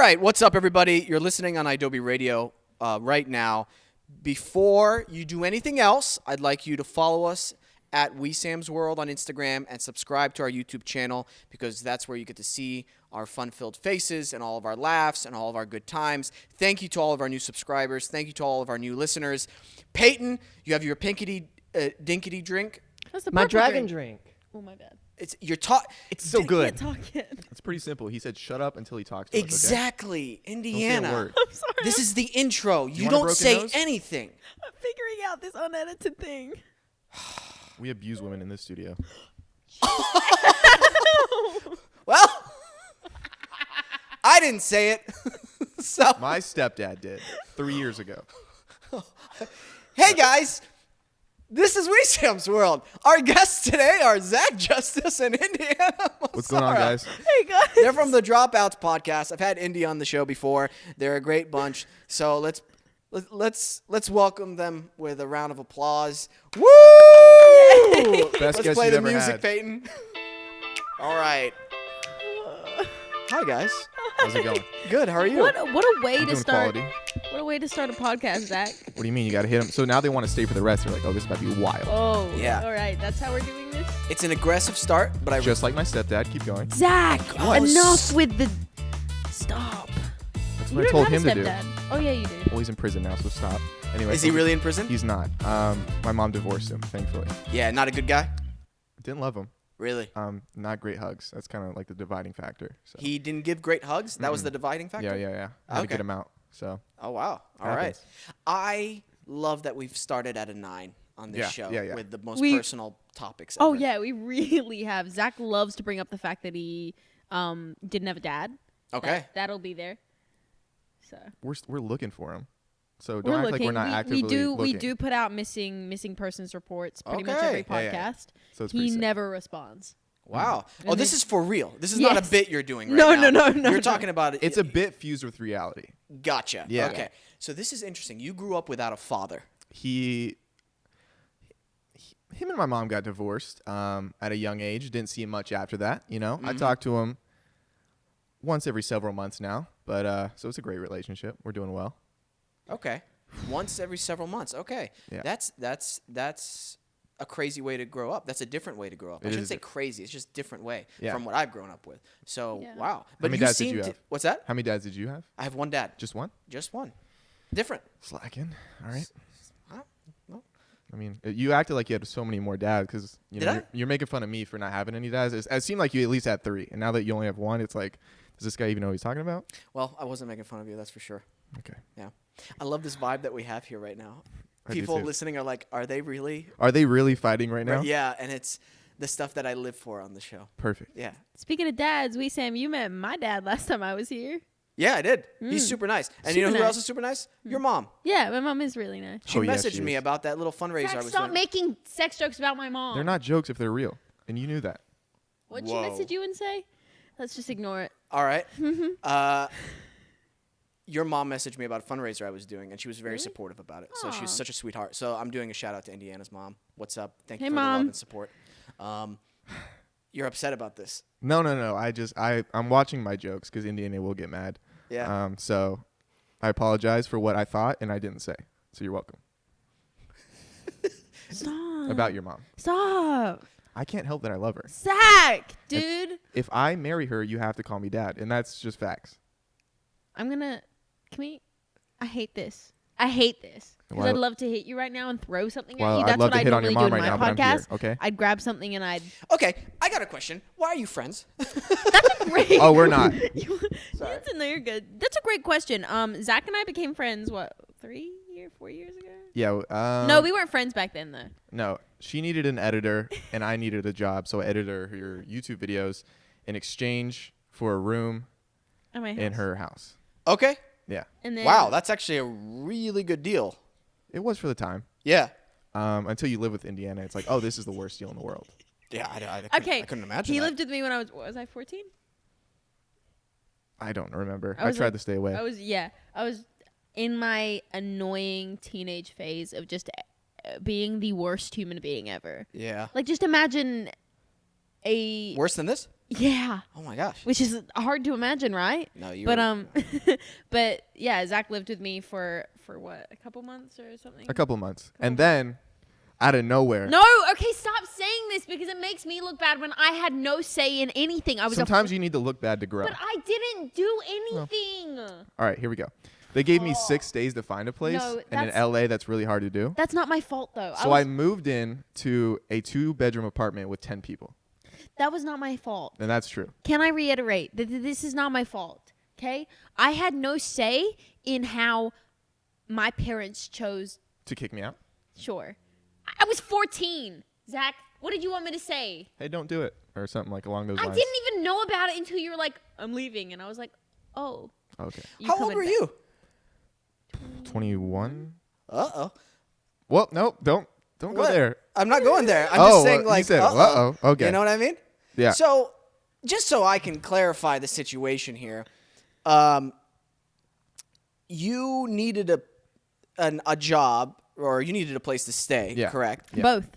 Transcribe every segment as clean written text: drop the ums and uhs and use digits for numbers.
right, what's up, everybody? You're listening on Adobe Radio right now. Before you do anything else, I'd like you to follow us at Wesam's World on Instagram and subscribe to our YouTube channel because that's where you get to see our fun-filled faces and all of our laughs and all of our good times. Thank you to all of our new subscribers. Thank you to all of our new listeners. Peyton, you have your pinkity dinkity drink. That's the My purple dragon drink. Oh my bad. It's so good. Can't talk yet. It's pretty simple. He said, "Shut up until he talks to us." Exactly, Okay? Indiana. Don't say a word. I'm sorry. This is the intro. You want a don't broken say nose? anything. I'm figuring out this unedited thing. We abuse women in this studio. Well, I didn't say it. So, My stepdad did 3 years ago. hey guys, this is Wesam's World. Our guests today are Zach Justice and Indiana Massara. What's going on, guys? Hey guys. They're from the Dropouts podcast. I've had Indy on the show before. They're a great bunch. So let's welcome them with a round of applause. Woo! Best Let's guest play you've the ever music, had. Peyton. All right. Hi guys. How's it going? Good. How are you? What a way I'm to doing start. quality. What a way to start a podcast, Zach. What do you mean? You got to hit them. So now they want to stay for the rest. They're like, "Oh, this is about to be wild." Oh. Yeah. All right. That's how we're doing this. It's an aggressive start, but I Just like my stepdad. Keep going. Zach, What? enough with the. Stop. That's You what I don't told have him a to do. stepdad. Oh yeah, you did. Well, he's in prison now, so stop. Anyway, Is he really in prison? He's not. My mom divorced him, thankfully. Yeah, not a good guy. Didn't love him. Really? Not great hugs. That's kind of like the dividing factor. So. He didn't give great hugs. That was the dividing factor. Yeah. I had to Okay. get him out. So. Oh wow! All right. Happens. I love that we've started at a 9 on this Yeah, show yeah. with the most We- personal topics. Oh ever. yeah, we really have. Zach loves to bring up the fact that he didn't have a dad. Okay. That'll be there. So We're looking for him. So we're don't act looking. like we're not actively we looking. do put out missing persons reports pretty much Okay. every Yeah, yeah. podcast. So it's He pretty sick. never responds. Wow. And Oh, this then- is for real. This is not a Yes. bit you're doing right No, now. no. You're talking about it. It's a bit fused with reality. Gotcha. Yeah. Okay. So this is interesting. You grew up without a father. Him and my mom got divorced at a young age. Didn't see him much after that. You know, I talk to him once every several months now. But so it's a great relationship. We're doing well. Okay. Once every several months. Okay. Yeah. That's a crazy way to grow up. That's a different way to grow up. I It shouldn't is say crazy. It's just a different way Yeah. from what I've grown up with. So Yeah. wow. How many dads did you have? What's that? How many dads did you have? I have one dad. Just one? Just one. Different. Slacking. All right. Huh? No. I mean, you acted like you had so many more dads because Did know I? you're making fun of me for not having any dads. It seemed like you at least had 3, and now that you only have 1, it's like, does this guy even know what he's talking about? Well, I wasn't making fun of you. That's for sure. Okay. Yeah. I love this vibe that we have here right now. I do People too. listening are like, are they really? Are they really fighting right now? Yeah, and it's the stuff that I live for on the show. Perfect. Yeah. Speaking of dads, Sam, you met my dad last time I was here. Yeah, I did. He's super nice. And you know Super who nice. else is super nice? Your mom. Yeah, my mom is really nice. She Oh, yeah, messaged she me is. about that little fundraiser I Zach, was stop doing. making sex jokes about my mom. They're not jokes if they're real, and you knew that. What'd she Whoa. message you and say? Let's just ignore it. All right. Your mom messaged me about a fundraiser I was doing, and she was very supportive about it. So she was Aw. such a sweetheart. So I'm doing a shout out to Indiana's mom. What's up? Thank you Hey, for the love Mom. and support. You're upset about this. No. I'm watching my jokes because Indiana will get mad. Yeah. So I apologize for what I thought and I didn't say. So you're welcome. Stop. About your mom. Stop. I can't help that I love her. Zach, dude. If I marry her, you have to call me dad, and that's just facts. I'm gonna. Can we? I hate this. Because Well, I'd love to hit you right now and throw something Well, at you. I'd That's love what to I hit on your normally do mom in right my now, but I'm here, podcast. okay? I'd grab something and I'd. Okay, I got a question. Why are you friends? Great. Oh, we're not. That's in there. You're good. That's a great question. Zach and I became friends. What, 4 years ago? Yeah. No, we weren't friends back then though. No, she needed an editor, and I needed a job, so I edited her YouTube videos in exchange for a room At my house. in her house. Okay. Yeah, And then, Wow, that's actually a really good deal. it was for the time. Yeah. Until you live with Indiana, it's like, oh, this is the worst deal in the world. Yeah, I Okay. couldn't imagine He that. lived with me when I was I 14? I don't remember. I I was tried like- to stay away. I was in my annoying teenage phase of just being the worst human being ever. Yeah. Like, just imagine a Worse than this? Yeah. Oh my gosh. Which is hard to imagine, right? No, you. But but yeah, Zach lived with me for what, a couple months or something. A couple months, and then out of nowhere. No, okay, stop saying this because it makes me look bad when I had no say in anything. I was Sometimes you need to look bad to grow. but I didn't do anything. All right, here we go. They gave me 6 days to find a place, No, and in LA, that's really hard to do. That's not my fault though. So I moved in to a 2-bedroom apartment with 10 people, that was not my fault. and that's true. Can I reiterate that this is not my fault? Okay, I had no say in how my parents chose. To kick me out? Sure, I was 14. Zach, what did you want me to say? Hey, don't do it, or something like along those I lines. didn't even know about it until you were like, "I'm leaving," and I was like, "Oh." Okay. You How old coming were back. you? 21. Uh-oh. Well, no, don't go What? there. I'm not going there. I'm Oh, just saying, you like, said, uh-oh. okay. You know what I mean? Yeah. So, just so I can clarify the situation here, you needed a job, or you needed a place to stay, Yeah. correct? Yeah. Both.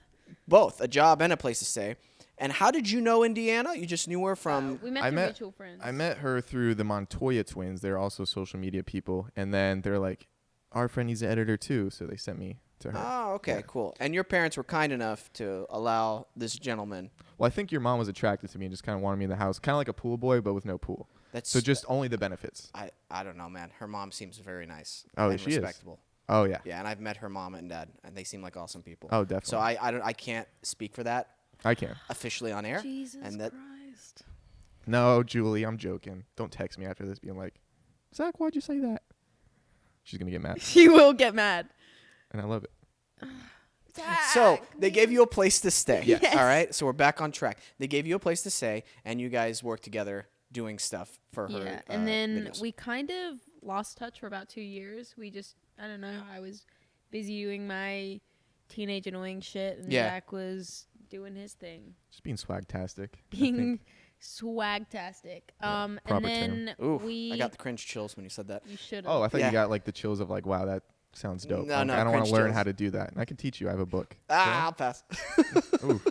Both, a job and a place to stay. And how did you know Indiana? You just knew her from... We met I through met- mutual friends. I met her through the Montoya twins. They're also social media people, and then they're like, our friend needs an editor too, so they sent me to her. Oh, okay, cool. And your parents were kind enough to allow this gentleman. Well, I think your mom was attracted to me and just kind of wanted me in the house, kind of like a pool boy, but with no pool. That's So just only the benefits. I don't know, man. Her mom seems very nice. Oh, and she is? respectable. Oh yeah. Yeah, and I've met her mom and dad, and they seem like awesome people. Oh, definitely. So I can't speak for that I can. officially on air. Jesus and that Christ. No, Julie, I'm joking. Don't text me after this being like, Zach, why'd you say that? She's gonna get mad, She will get mad. and I love it. So they gave you a place to stay. Yes. All right. So we're back on track. They gave you a place to stay, and you guys worked together doing stuff for her. Yeah, and then videos. we kind of lost touch for about 2 years. We just, I don't know, I was busy doing my teenage annoying shit, and Yeah. Zach was doing his thing, Just being swagtastic. I being think. swagtastic. proper And then Ooh, we, I got the cringe chills when you said that. you should. Oh, I thought Yeah. you got like the chills of like, wow, that sounds dope. No, Like, no, I don't want to cringe learn chills. how to do that. And I can teach you. I have a book. I'll pass. Ooh.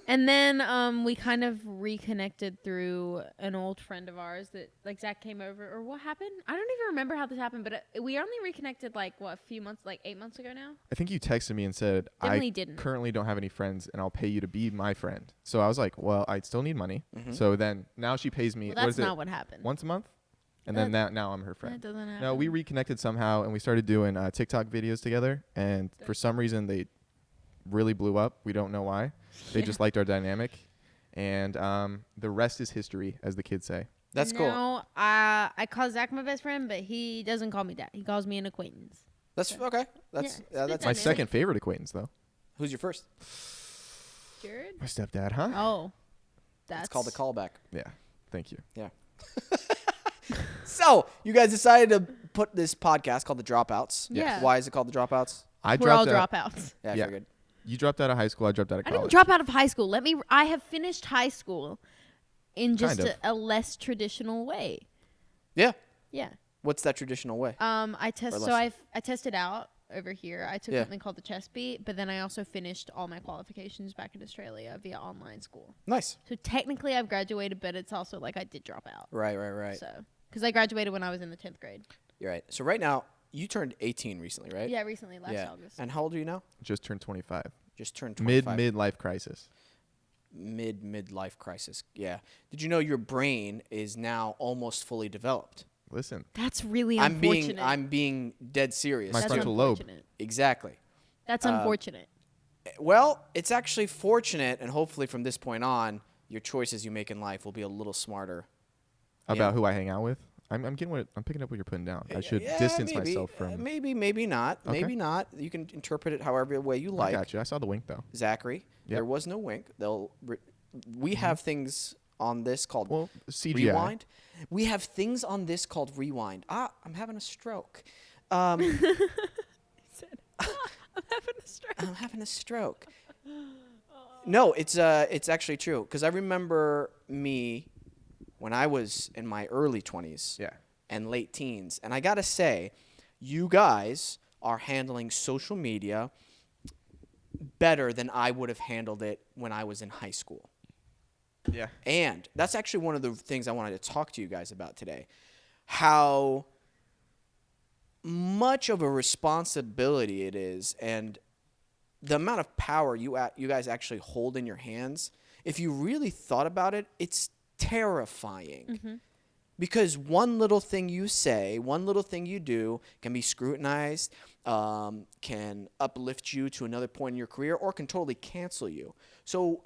And then we kind of reconnected through an old friend of ours that like Zach came over, or what happened? I don't even remember how this happened, but we only reconnected like what, a few months, like 8 months ago now. I think you texted me and said, Definitely I didn't. currently don't have any friends and I'll pay you to be my friend. So I was like, well, I still need money. Mm-hmm. So then now she pays me, Well, what that's is not it, what happened. once a month? And then now I'm her That friend. doesn't happen. No, we reconnected somehow and we started doing TikTok videos together. And for some reason, they really blew up. We don't know why. They Yeah. just liked our dynamic. And the rest is history, as the kids say. That's cool. No, I call Zach my best friend, but he doesn't call me that. He calls me an acquaintance. That's okay. That's Yeah, that's it's My dynamic. second favorite acquaintance, though. Who's your first? Jared? My stepdad, huh? Oh, that's It's called a callback. Yeah. Thank you. Yeah. So you guys decided to put this podcast called The Dropouts. Yeah. Why is it called The Dropouts? We're all out. dropouts. Yeah, I Yeah. figured. You dropped out of high school. I dropped out of I college. didn't drop out of high school. I have finished high school in just Kind of. a less traditional way. Yeah. Yeah. What's that traditional way? I test. Or So less. I tested out over here. I took Yeah. something called the chess beat, but then I also finished all my qualifications back in Australia via online school. Nice. So technically I've graduated, but it's also like I did drop out. Right. So because I graduated when I was in the 10th grade. You're right. So right now, you turned 18 recently, right? Yeah, recently, last Yeah. August. And how old are you now? Just turned 25. Just turned 25. Midlife crisis. Midlife crisis. Yeah. Did you know your brain is now almost fully developed? Listen, That's really I'm unfortunate. being dead serious. My That's frontal lobe. unfortunate. Exactly. That's unfortunate. Well, it's actually fortunate, and hopefully from this point on, your choices you make in life will be a little smarter. about who I hang out with. I'm picking up what you're putting down. I should Yeah, distance maybe. myself from. Maybe not. Okay. Maybe not. You can interpret it however way you I like. got you. I saw the wink though. Zachary, Yep. there was no wink. We have things on this called Well, CGI. rewind. We have things on this called rewind. I'm having a stroke. I'm having a stroke. I'm having a stroke. No, it's actually true because I remember me when I was in my early 20s Yeah. and late teens, and I gotta say, you guys are handling social media better than I would have handled it when I was in high school. Yeah. And that's actually one of the things I wanted to talk to you guys about today. How much of a responsibility it is, and the amount of power you guys actually hold in your hands. If you really thought about it, it's terrifying. Mm-hmm. Because one little thing you say, one little thing you do can be scrutinized, can uplift you to another point in your career, or can totally cancel you. So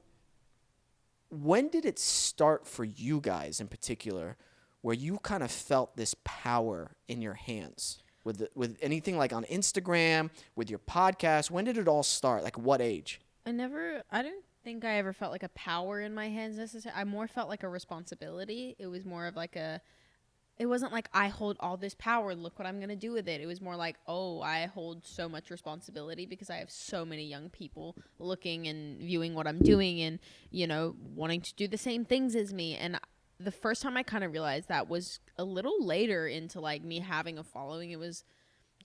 when did it start for you guys in particular where you kind of felt this power in your hands? With anything like on Instagram, with your podcast, when did it all start? Like what age? I don't think I ever felt like a power in my hands necessarily. I more felt like a responsibility. It was more of like it wasn't like I hold all this power, look what I'm going to do with it. It was more like, oh, I hold so much responsibility because I have so many young people looking and viewing what I'm doing and, wanting to do the same things as me. And the first time I kind of realized that was a little later into like me having a following. It was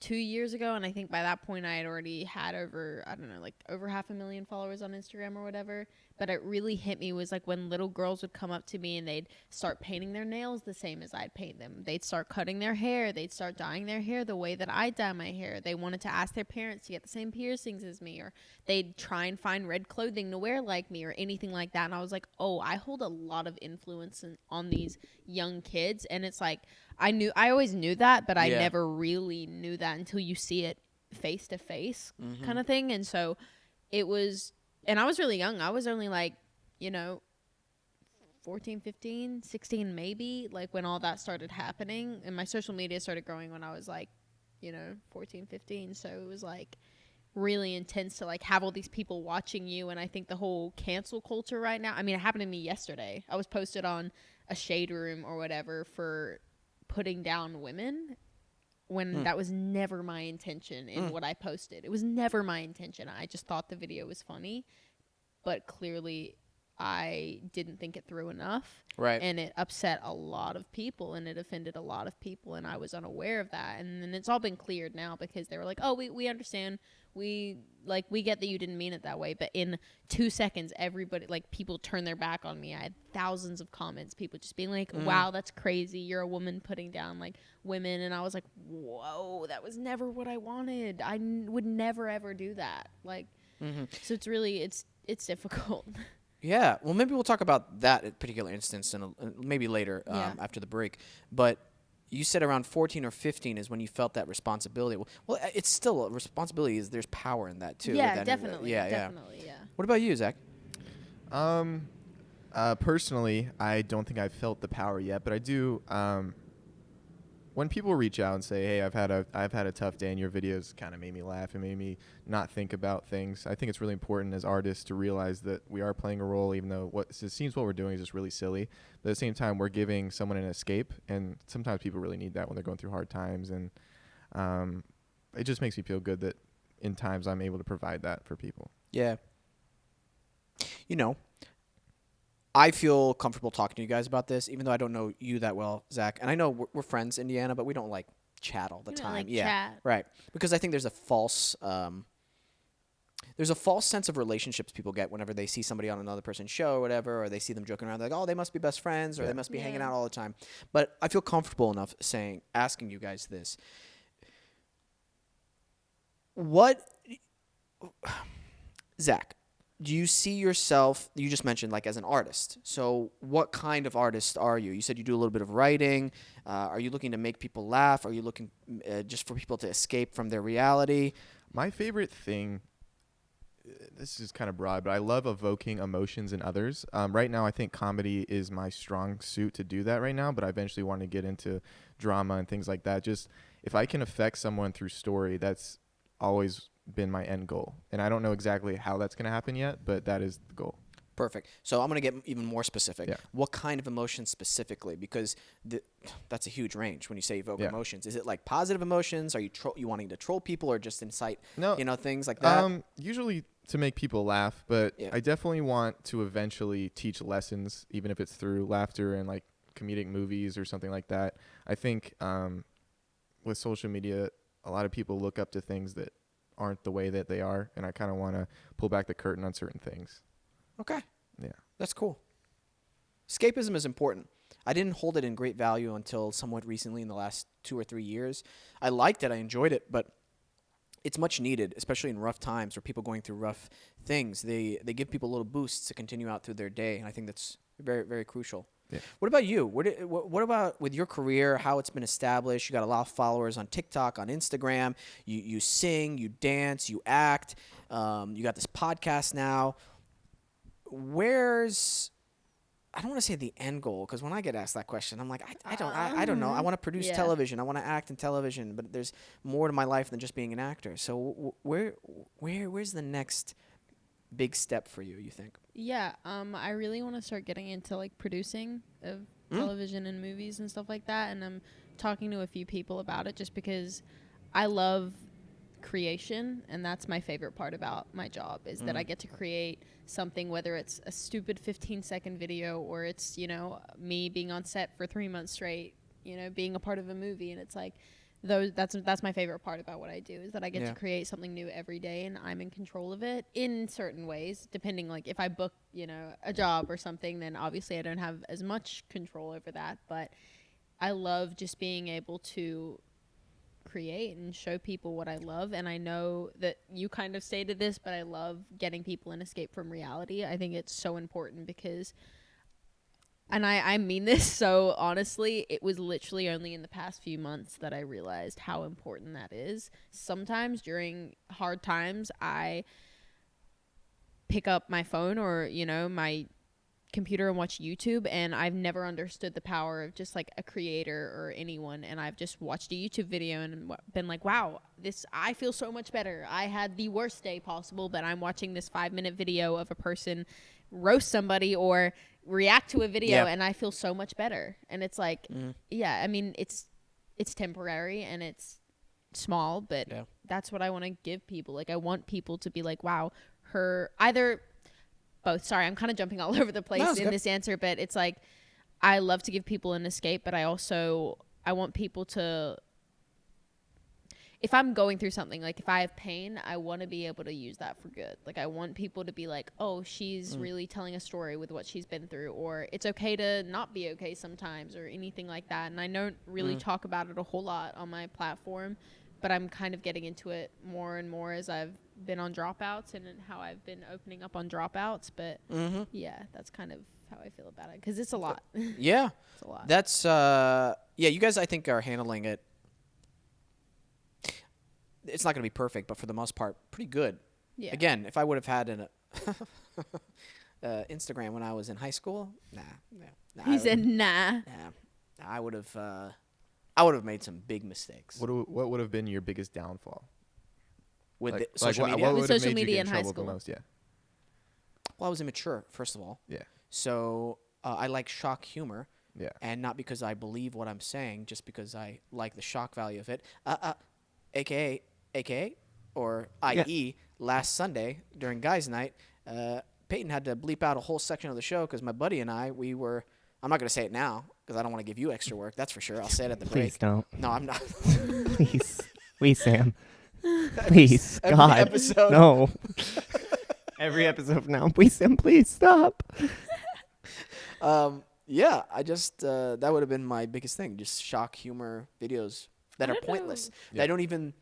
2 years ago, and I think by that point I had already had over 500,000 followers on Instagram or whatever. But it really hit me was like when little girls would come up to me and they'd start painting their nails the same as I'd paint them. They'd start cutting their hair. They'd start dyeing their hair the way that I dye my hair. They wanted to ask their parents to get the same piercings as me, or they'd try and find red clothing to wear like me or anything like that. And I was like, oh, I hold a lot of influence on these young kids. And it's like, I always knew that, but I never really knew that until you see it face to face kind of thing. And so it was, and I was really young. I was only like, 14, 15, 16 maybe, like when all that started happening. And my social media started growing when I was like, 14, 15. So it was like really intense to like have all these people watching you. And I think the whole cancel culture right now, I mean, it happened to me yesterday. I was posted on a shade room or whatever for putting down women when that was never my intention in what I posted. It was never my intention. I just thought the video was funny, but clearly I didn't think it through enough. Right. And it upset a lot of people and it offended a lot of people, and I was unaware of that. And then it's all been cleared now because they were like, oh, we understand. We get that you didn't mean it that way. But in 2 seconds, everybody, like, people turned their back on me. I had thousands of comments, people just being like, wow, that's crazy. You're a woman putting down like women. And I was like, whoa, that was never what I wanted. I would never ever do that. Like, so it's really, it's difficult. Yeah, well, maybe we'll talk about that particular instance maybe later after the break. But you said around 14 or 15 is when you felt that responsibility. Well, it's still a responsibility. There's power in that, too. Yeah, definitely. Definitely, yeah. What about you, Zach? Personally, I don't think I've felt the power yet, but I do. When people reach out and say, "Hey, I've had a tough day, and your videos kind of made me laugh and made me not think about things," I think it's really important as artists to realize that we are playing a role, even though it seems what we're doing is just really silly. But at the same time, we're giving someone an escape, and sometimes people really need that when they're going through hard times. And it just makes me feel good that in times I'm able to provide that for people. Yeah. I feel comfortable talking to you guys about this, even though I don't know you that well, Zach. And I know we're friends, Indiana, but we don't like chat all the time. Like yeah, chat. Right. Because I think there's a false sense of relationships people get whenever they see somebody on another person's show or whatever, or they see them joking around. They're like, oh, they must be best friends, or they must be hanging out all the time. But I feel comfortable enough asking you guys this. Zach, do you see yourself, you just mentioned, like, as an artist. So what kind of artist are you? You said you do a little bit of writing. Are you looking to make people laugh? Are you looking just for people to escape from their reality? My favorite thing, this is kind of broad, but I love evoking emotions in others. Right now, I think comedy is my strong suit to do that right now, but I eventually want to get into drama and things like that. Just if I can affect someone through story, that's always been my end goal. And I don't know exactly how that's going to happen yet, but that is the goal. Perfect. So I'm going to get even more specific. Yeah. What kind of emotions specifically? Because that's a huge range when you say evoke emotions. Is it like positive emotions? Are you wanting to troll people or just incite things like that? Usually to make people laugh, but I definitely want to eventually teach lessons, even if it's through laughter and like comedic movies or something like that. I think with social media, a lot of people look up to things that aren't the way that they are, and I kind of want to pull back the curtain on certain things. Okay. Yeah. That's cool. Escapism is important. I didn't hold it in great value until somewhat recently in the last 2 or 3 years. I liked it. I enjoyed it, but it's much needed, especially in rough times or people going through rough things. They give people little boosts to continue out through their day, and I think that's very, very crucial. Yeah. What about you? What about with your career, how it's been established? You got a lot of followers on TikTok, on Instagram. You sing, you dance, you act. You got this podcast now. I don't want to say the end goal, because when I get asked that question, I'm like, I don't know. I want to produce television. I want to act in television, but there's more to my life than just being an actor. So where's the next big step for you think? Yeah, I really want to start getting into like producing of television and movies and stuff like that, and I'm talking to a few people about it just because I love creation, and that's my favorite part about my job is that I get to create something, whether it's a stupid 15-second video or it's, you know, me being on set for 3 months straight, you know, being a part of a movie. And it's like that's my favorite part about what I do is that I get to create something new every day, and I'm in control of it in certain ways, depending, like if I book, you know, a job or something, then obviously I don't have as much control over that. But I love just being able to create and show people what I love. And I know that you kind of stated this, but I love getting people an escape from reality. I think it's so important because, and I mean this so honestly, it was literally only in the past few months that I realized how important that is. Sometimes during hard times, I pick up my phone or, you know, my computer and watch YouTube, and I've never understood the power of just like a creator or anyone, and I've just watched a YouTube video and been like, wow, I feel so much better. I had the worst day possible, but I'm watching this 5-minute video of a person roast somebody or react to a video and I feel so much better. And it's like yeah, I mean it's temporary and it's small, but that's what I want to give people. Like I want people to be like, wow, both. Sorry, I'm kind of jumping all over the place in this answer, but it's like I love to give people an escape, but I want people to, if I'm going through something, like if I have pain, I want to be able to use that for good. Like I want people to be like, oh, she's really telling a story with what she's been through, or it's okay to not be okay sometimes, or anything like that. And I don't really talk about it a whole lot on my platform, but I'm kind of getting into it more and more as I've been on Dropouts and how I've been opening up on Dropouts. But yeah, that's kind of how I feel about it, because it's a lot. Yeah. It's a lot. That's, you guys, I think, are handling it. It's not going to be perfect, but for the most part, pretty good. Yeah. Again, if I would have had an Instagram when I was in high school, nah. He said, nah. I would have made some big mistakes. What would have been your biggest downfall? With social media? What would have social made you media get in in high trouble the school. most? Yeah. Well, I was immature, first of all. Yeah. So I like shock humor. Yeah. And not because I believe what I'm saying, just because I like the shock value of it. AKA, or i.e., last Sunday during guys' night, Peyton had to bleep out a whole section of the show because my buddy and I, I'm not going to say it now because I don't want to give you extra work. That's for sure. I'll say it at the break. Please don't. No, I'm not. Please, Sam. Please, Every God. episode. No. Every episode from now. Please, Sam, please stop. Yeah, I just, that would have been my biggest thing. Just shock humor videos that are pointless. That don't even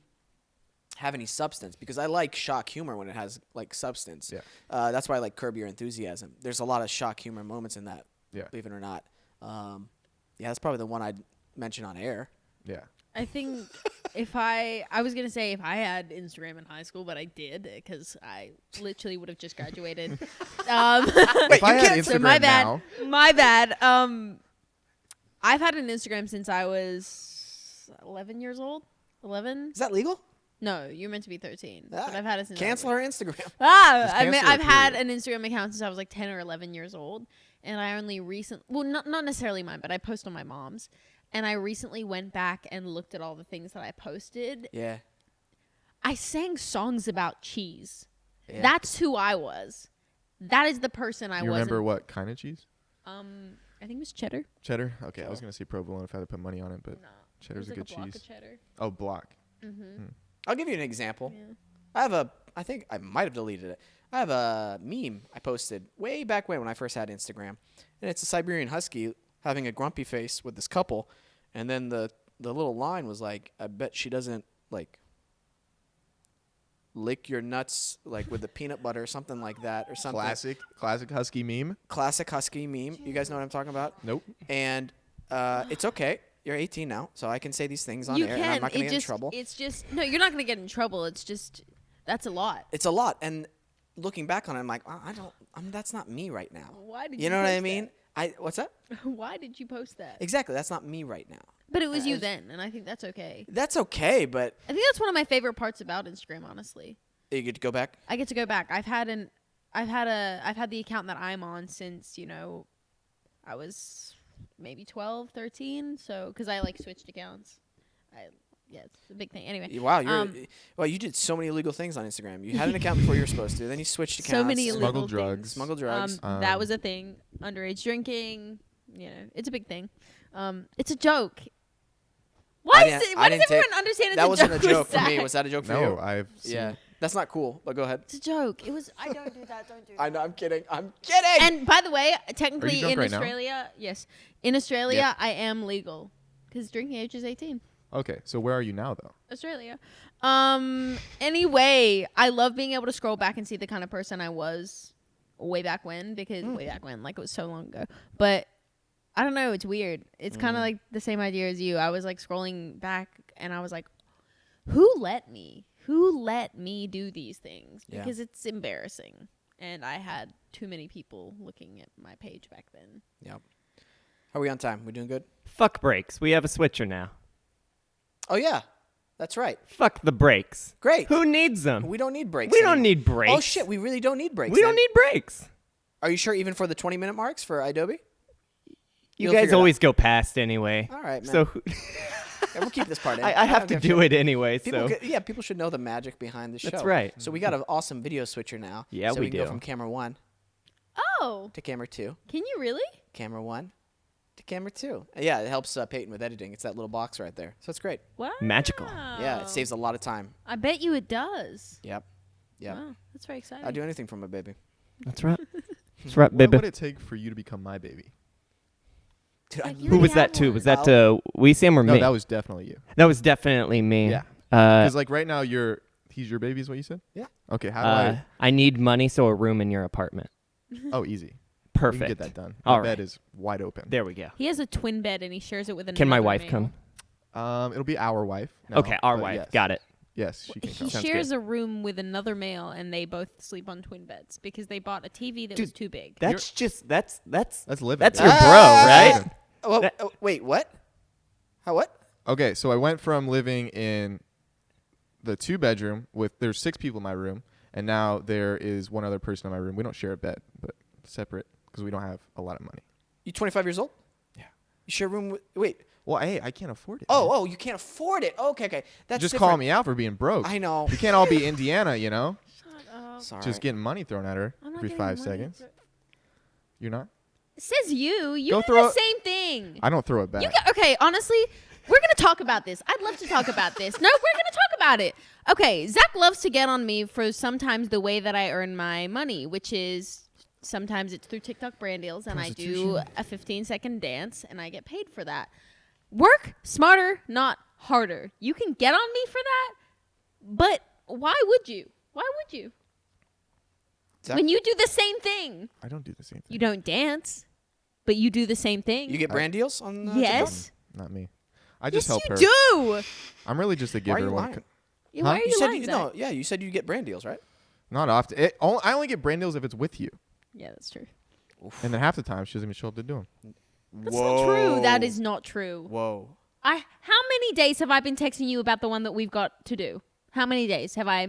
have any substance, because I like shock humor when it has like substance. Yeah. That's why I like Curb Your Enthusiasm. There's a lot of shock humor moments in that. Yeah. Believe it or not. Yeah, that's probably the one I'd mention on air. Yeah. I think I was going to say if I had Instagram in high school, but I did because I literally would have just graduated. If I had Instagram my bad. now, My bad. I've had an Instagram since I was 11 years old. 11? Is that legal? No, you're meant to be 13. But I've had it since Cancel her Instagram. Just I've cancel her, had period. an Instagram account since I was like 10 or 11 years old. And I only not necessarily mine, but I post on my mom's. And I recently went back and looked at all the things that I posted. Yeah. I sang songs about cheese. Yeah. That's who I was. That is the person I was. you remember what kind of cheese? I think it was cheddar. Cheddar? Okay, I was going to say provolone if I had to put money on it, but No. cheddar's It a was good like a block cheese. of cheddar. Oh, block. Mm-hmm. I'll give you an example. Yeah. I think I might have deleted it. I have a meme I posted way back when I first had Instagram, and it's a Siberian Husky having a grumpy face with this couple, and then the little line was like, "I bet she doesn't like lick your nuts like with the peanut butter," or something like that, or something. Classic Husky meme. Classic Husky meme. You guys know what I'm talking about? Nope. And it's okay. You're 18 now, so I can say these things on You air, can. and I'm not going to get in Just- trouble. It's just no. You're not gonna get in trouble. It's just that's a lot. It's a lot, and looking back on it, I'm like, that's not me right now. Why did You you know what I post mean? What's that? Why did you post that? Exactly. That's not me right now. But it was you I- then, and I think that's okay. That's okay, but I think that's one of my favorite parts about Instagram. Honestly, you get to go back. I get to go back. I've had the account that I'm on since I was maybe 12, 13. So because I like switched accounts. Yeah, it's a big thing. Anyway, Wow, you did so many illegal things on Instagram. You had an account before you were supposed to. Then you switched accounts. so many illegal Smuggled drugs. things. Smuggled drugs. That was a thing. Underage drinking. It's a big thing. It's a joke. Why does everyone understand it's that a wasn't joke? a joke with for me. Zach? Was that a joke for you? No, I've seen Yeah, that's not cool. But go ahead. It's a joke. It was. I don't do that. Don't do that. I know. I'm kidding. I'm kidding. And by the way, technically drunk in right now? Australia, yes, in Australia Yeah. I am legal because drinking age is 18. Okay, so where are you now, though? Australia. Anyway, I love being able to scroll back and see the kind of person I was way back when, because way back when, like it was so long ago. But I don't know, it's weird. It's kind of like the same idea as you. I was like scrolling back and I was like, who let me? Who let me do these things? Yeah. Because it's embarrassing. And I had too many people looking at my page back then. Yep. Are we on time? We doing good? Fuck brakes. We have a switcher now. Oh yeah, that's right. Fuck the brakes. Great. Who needs them? We don't need breaks. We don't anymore. need brakes. Oh shit, we really don't need breaks. We don't then. need brakes. Are you sure? Even for the 20-minute marks for Adobe? You You'll guys figure it always go past anyway. All right, man. So Yeah, we'll keep this part in. I have to do it anyway. People So people should know the magic behind the show. That's right. So we got an awesome video switcher now. Yeah, so we we can go do. from camera 1 Oh, to camera 2. can you really? Camera 1 to camera 2. Yeah, it helps Peyton with editing. It's that little box right there. So it's great. Wow. Magical. Yeah, it saves a lot of time. I bet you it does. Yep. Yep. Wow, that's very exciting. I'll do anything for my baby. that's right. That's right, What baby. would it take for you to become my baby? Dude, I Like, you Who was already that have to? one. Was that Wesam or No, me? that was definitely you. That was definitely me. Yeah. Uh, Because like right now, he's your baby is what you said? Yeah. Okay, how do I need money, so a room in your apartment. Oh, easy. Perfect. We can get that done. All The bed right. is wide open. There we go. He has a twin bed and he shares it with another Can my wife male. come? It'll be our wife. now, Okay, our but wife. Yes. Got it. Yes, she can He come. Sounds shares good. a room with another male and they both sleep on twin beds because they bought a TV that was Dude, too big. That's just that's That's living. that's baby. your bro, right? Oh, That- wait, what? How what? Okay, so I went from living in the 2-bedroom with there's 6 people in my room, and now there is one other person in my room. We don't share a bed, but separate because we don't have a lot of money. You 25 years old? Yeah. You share a room with? Wait. Well, hey, I can't afford it. man. Oh, you can't afford it. Okay. That's just different. call me out for being broke. I know. We can't all be Indiana, you know. Shut up. Sorry. Just getting money thrown at her I'm not every getting 5 money seconds. You're not. Says you. You Go do throw the a- same thing. I don't throw it back. Okay, honestly, we're going to talk about this. I'd love to talk about this. No, we're going to talk about it. Okay, Zach loves to get on me for sometimes the way that I earn my money, which is sometimes it's through TikTok brand deals, and I do a 15-second dance, and I get paid for that. Work smarter, not harder. You can get on me for that, but why would you? Why would you? Zach? When you do the same thing. I don't do the same thing. You don't dance, but you do the same thing. You get brand deals on yes. Not me. I just Yes, help her. you do. I'm really just a TikTok? Why are giver. you when lying? Yeah, why are You you said lying, you Zach? no. Yeah, you said you get brand deals, right? Not often. I only get brand deals if it's with you, Yeah, that's true. and then half the time she doesn't even show up to do them. That's not true. That is not true. Whoa. How many days have I been texting you about the one that we've got to do? How many days have I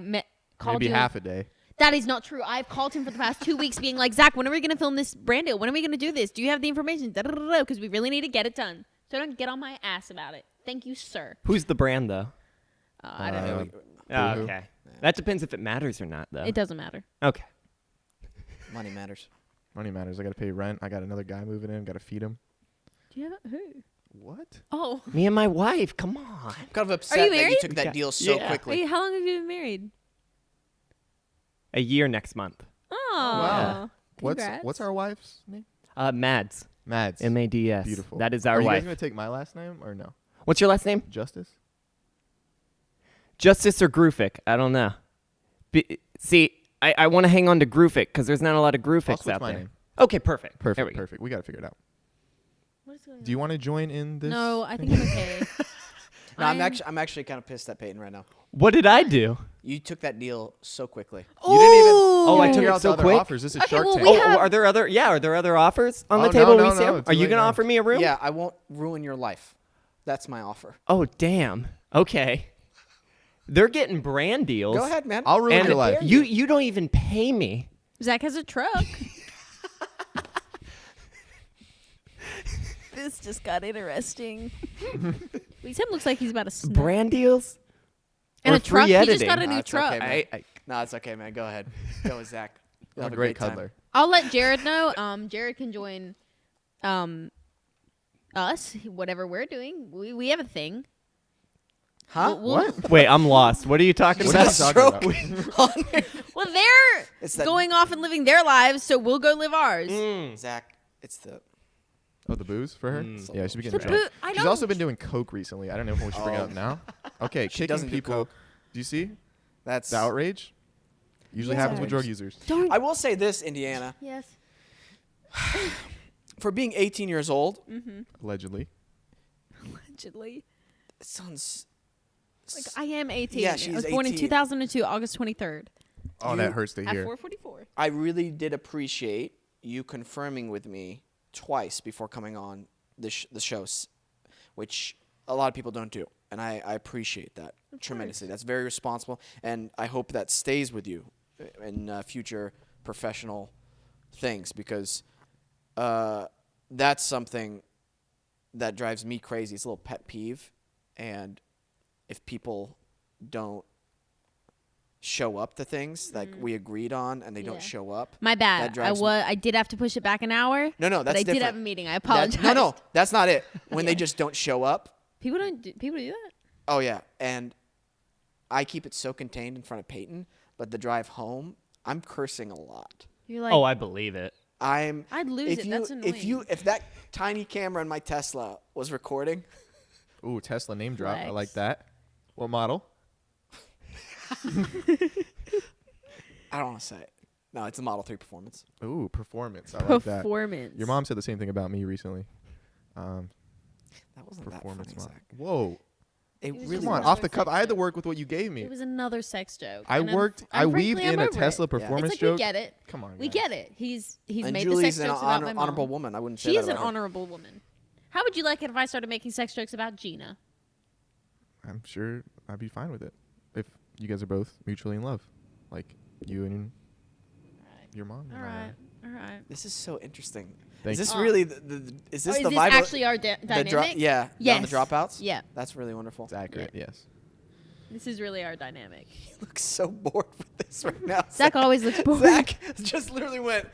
called Maybe you? half a day. That is not true. I've called him for the past 2 weeks being like, Zach, when are we going to film this brand deal? When are we going to do this? Do you have the information? Because we really need to get it done. So don't get on my ass about it. Thank you, sir. Who's the brand though? I don't know. Oh, Boo-hoo. okay. That depends if it matters or not, though. It doesn't matter. Okay. Money matters. Money matters. I got to pay rent. I got another guy moving in. Got to feed him. Do you have who? What? Oh. Me and my wife. Come on. I'm kind of upset you that you married? took that deal so Yeah. quickly. How long have you been married? A year next month. Oh, Wow. congrats. What's our wife's name? Mads. Mads. M-A-D-S. Beautiful. That is Are our you guys wife. gonna take my last name or no? What's your last name? Justice. Justice or Grufik? I don't know. See, I want to hang on to Grufik because there's not a lot of I'll Grufiks switch out my there. name. Okay, perfect. There we Perfect. go. Perfect. We gotta figure it out. What is going Do you want to join in this? No, I think I'm okay. No, I'm actually kind of pissed at Peyton right now. What did I do? You took that deal so quickly. You didn't even. Oh, I you didn't took hear it out so the other quick? offers. This is Okay, Shark well, Tank. we Oh, have- are there other offers on the Oh, table? no, we no, see? no, too Are you late gonna now. offer me a room? Yeah, I won't ruin your life. That's my offer. Oh, damn. Okay. They're getting brand deals. Go ahead, man. I'll ruin And your life. you don't even pay me. Zach has a truck. This just got interesting. Sam looks like he's about to snap. Brand deals? And Or a truck. free He just got a editing? new it's truck. okay, man. I No, it's okay, man. Go ahead. Go with Zach. You'll I'm have a great time. cuddler. I'll let Jared know. Jared can join us, whatever we're doing. We have a thing. Huh? What? wait, I'm lost. What are you talking What about? are you talking about? Well, they're It's that- going off and living their lives, so we'll go live ours. Zach, it's the. Oh, the booze for her? Mm. Yeah, she's been The getting drunk. I She's know. also been doing coke recently. I don't know if we should bring it up now. Okay, She kicking doesn't do people. coke. Do you see That's. the outrage? Usually Yes. happens with drug users. Don't. I will say this, Indiana. Yes. For being 18 years old, Allegedly. Allegedly. it sounds. Like I am 18. Yeah, I she's was born in 18. 2002, August 23rd. Oh, You- that hurts to At hear. 4:44. I really did appreciate you confirming with me twice before coming on the shows, which a lot of people don't do, and I appreciate that tremendously. That's very responsible, and I hope that stays with you in future professional things because that's something that drives me crazy. It's a little pet peeve, and if people don't show up to things like we agreed on and they Yeah. don't show up. My That bad. drives me- I did have to push it back an hour. No, but that's I different. did have a meeting. I That- apologize. no, that's not it. When they Yeah. just don't show up. People do that. Oh yeah, and I keep it so contained in front of Peyton, but the drive home, I'm cursing a lot. You're like, Oh, I believe it. I'm. I'd lose if it. you, That's annoying. if that tiny camera in my Tesla was recording, Ooh, Tesla name drop. I Flex. like that. What model? I don't want to say it. No, it's a Model 3 Performance. Ooh, performance. I like that. Performance. Your mom said the same thing about me recently. That wasn't Performance that funny, model. Zach. Whoa. It was really just Come on, another off the cuff. sex I had to joke. work with what you gave me. It was another sex joke. I and I'm- worked. I'm I weaved frankly, I'm in a over Tesla it. performance It's like joke. we get it. Come on, We guys. get it. He's And made Julie's the an sex jokes about my mom. honorable woman. I wouldn't say She that is an about her. honorable woman. How would you like it if I started making sex jokes about Gina? I'm sure I'd be fine with it if you guys are both mutually in love, like you and your mom. All right. All right. This is so interesting. Thank is this you. really is this Is the this vibe? actually our the dynamic? yeah. Yes. On the dropouts. Yeah. That's really wonderful. It's accurate. Yes. This is really our dynamic. You look so bored with this right now. Zach always looks bored. Zach just literally went.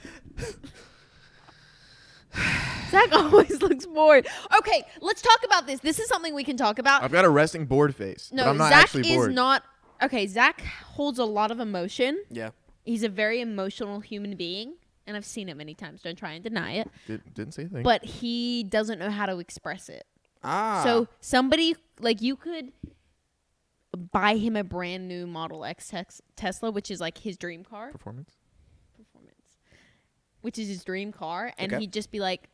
Zach always looks bored. Okay, let's talk about this. This is something we can talk about. I've got a resting bored face, No, but I'm not Zach actually is bored. not. Okay, Zach holds a lot of emotion. Yeah. He's a very emotional human being, and I've seen it many times. Don't try and deny it. Didn't say a thing. But he doesn't know how to express it. Ah. So somebody like you could buy him a brand new Model X Tesla, which is like his dream car. Performance. Which is his dream car, and Okay. he'd just be like,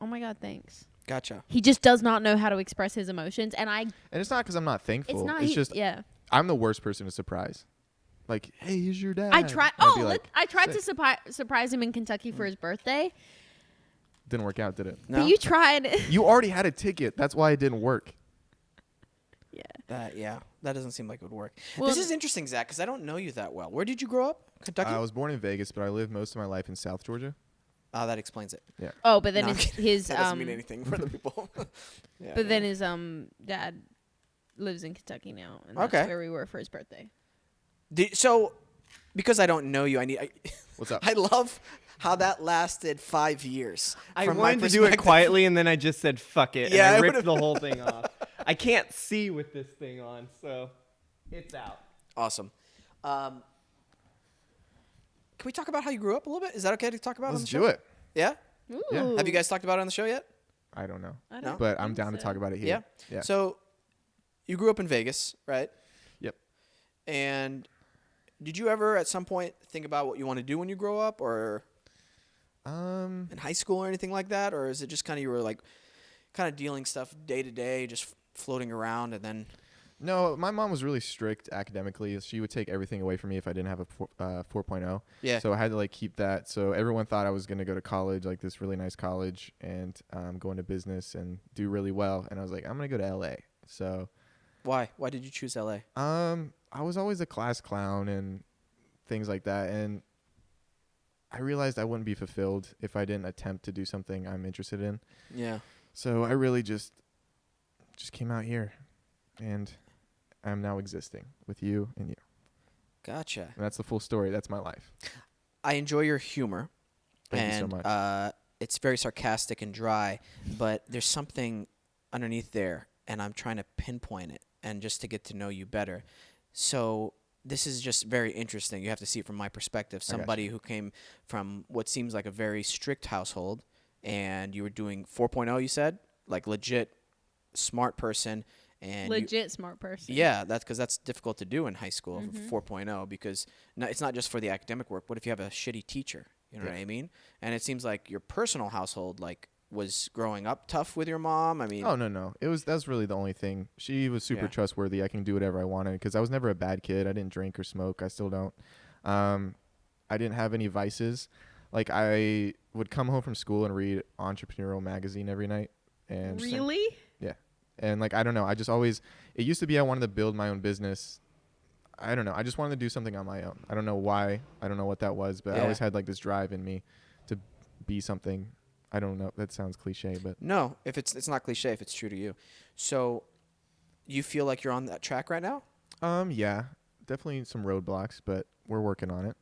"Oh my God, thanks." Gotcha. He just does not know how to express his emotions, and And it's not because I'm not thankful. it's not. It's just yeah. I'm the worst person to surprise. Like, hey, here's your dad. I tried. And I'd Oh, be look! like, I tried "Sick." to surprise him in Kentucky for his birthday, Didn't work out, did it? No. but you tried. You already had a ticket. That's why it didn't work. Yeah. That doesn't seem like it would work. Well, this is interesting, Zach, because I don't know you that well. Where did you grow up? Kentucky. I was born in Vegas, but I lived most of my life in South Georgia. Oh, that explains it. Oh, but then No, I'm his, kidding. his that doesn't mean anything for the people. Yeah, but then yeah. his dad lives in Kentucky now, and that's Okay. where we were for his birthday. So, because I don't know you, What's up? I love how that lasted 5 years. I from my wanted to do it perspective. quietly, and then I just said "fuck it," Yeah, and I I ripped would've- the whole thing off. I can't see with this thing on, so it's out. Awesome. can we talk about how you grew up a little bit? Is that okay to talk about on Let's the show? do it. Yeah? Ooh. Yeah. Have you guys talked about it on the show yet? I don't know, I No? don't but I'm think down to so. talk about it here. Yeah? Yeah. So you grew up in Vegas, right? Yep. And did you ever at some point think about what you want to do when you grow up, or in high school or anything like that? Or is it just kind of you were like kind of dealing stuff day to day, just floating around, and then No, my mom was really strict academically. She would take everything away from me if I didn't have a 4.0. Yeah. So I had to like keep that. So everyone thought I was going to go to college, like this really nice college, and go into business and do really well. And I was like, I'm going to go to LA. So why? Why did you choose LA? I was always a class clown and things like that. And I realized I wouldn't be fulfilled if I didn't attempt to do something I'm interested in. Yeah. So I really just came out here, and I'm now existing with you and you. Gotcha. And that's the full story. That's my life. I enjoy your humor. Thank you so much. It's very sarcastic and dry, but there's something underneath there, and I'm trying to pinpoint it and just to get to know you better. So this is just very interesting. You have to see it from my perspective. I got Somebody who came from what seems like a very strict household, and you were doing 4.0, you said? Like legit smart person. And Legit smart person. yeah, that's because that's difficult to do in high school, Mhm. 4.0, because it's not just for the academic work. What if you have a shitty teacher? You know what I mean? And it seems like your personal household, like, was growing up tough with your mom. I mean, Oh, no. That's really the only thing. She was super Yeah. trustworthy. I can do whatever I wanted because I was never a bad kid. I didn't drink or smoke. I still don't. I didn't have any vices. Like, I would come home from school and read Entrepreneurial Magazine every night. And just, like, Really? yeah. And, like, I don't know. I just always – it used to be I wanted to build my own business. I don't know. I just wanted to do something on my own. I don't know why. I don't know what that was. But I Yeah. always had, like, this drive in me to be something. I don't know. That sounds cliche, but – no, if it's not cliche if it's true to you. So you feel like you're on that track right now? Yeah. Definitely some roadblocks, but we're working on it.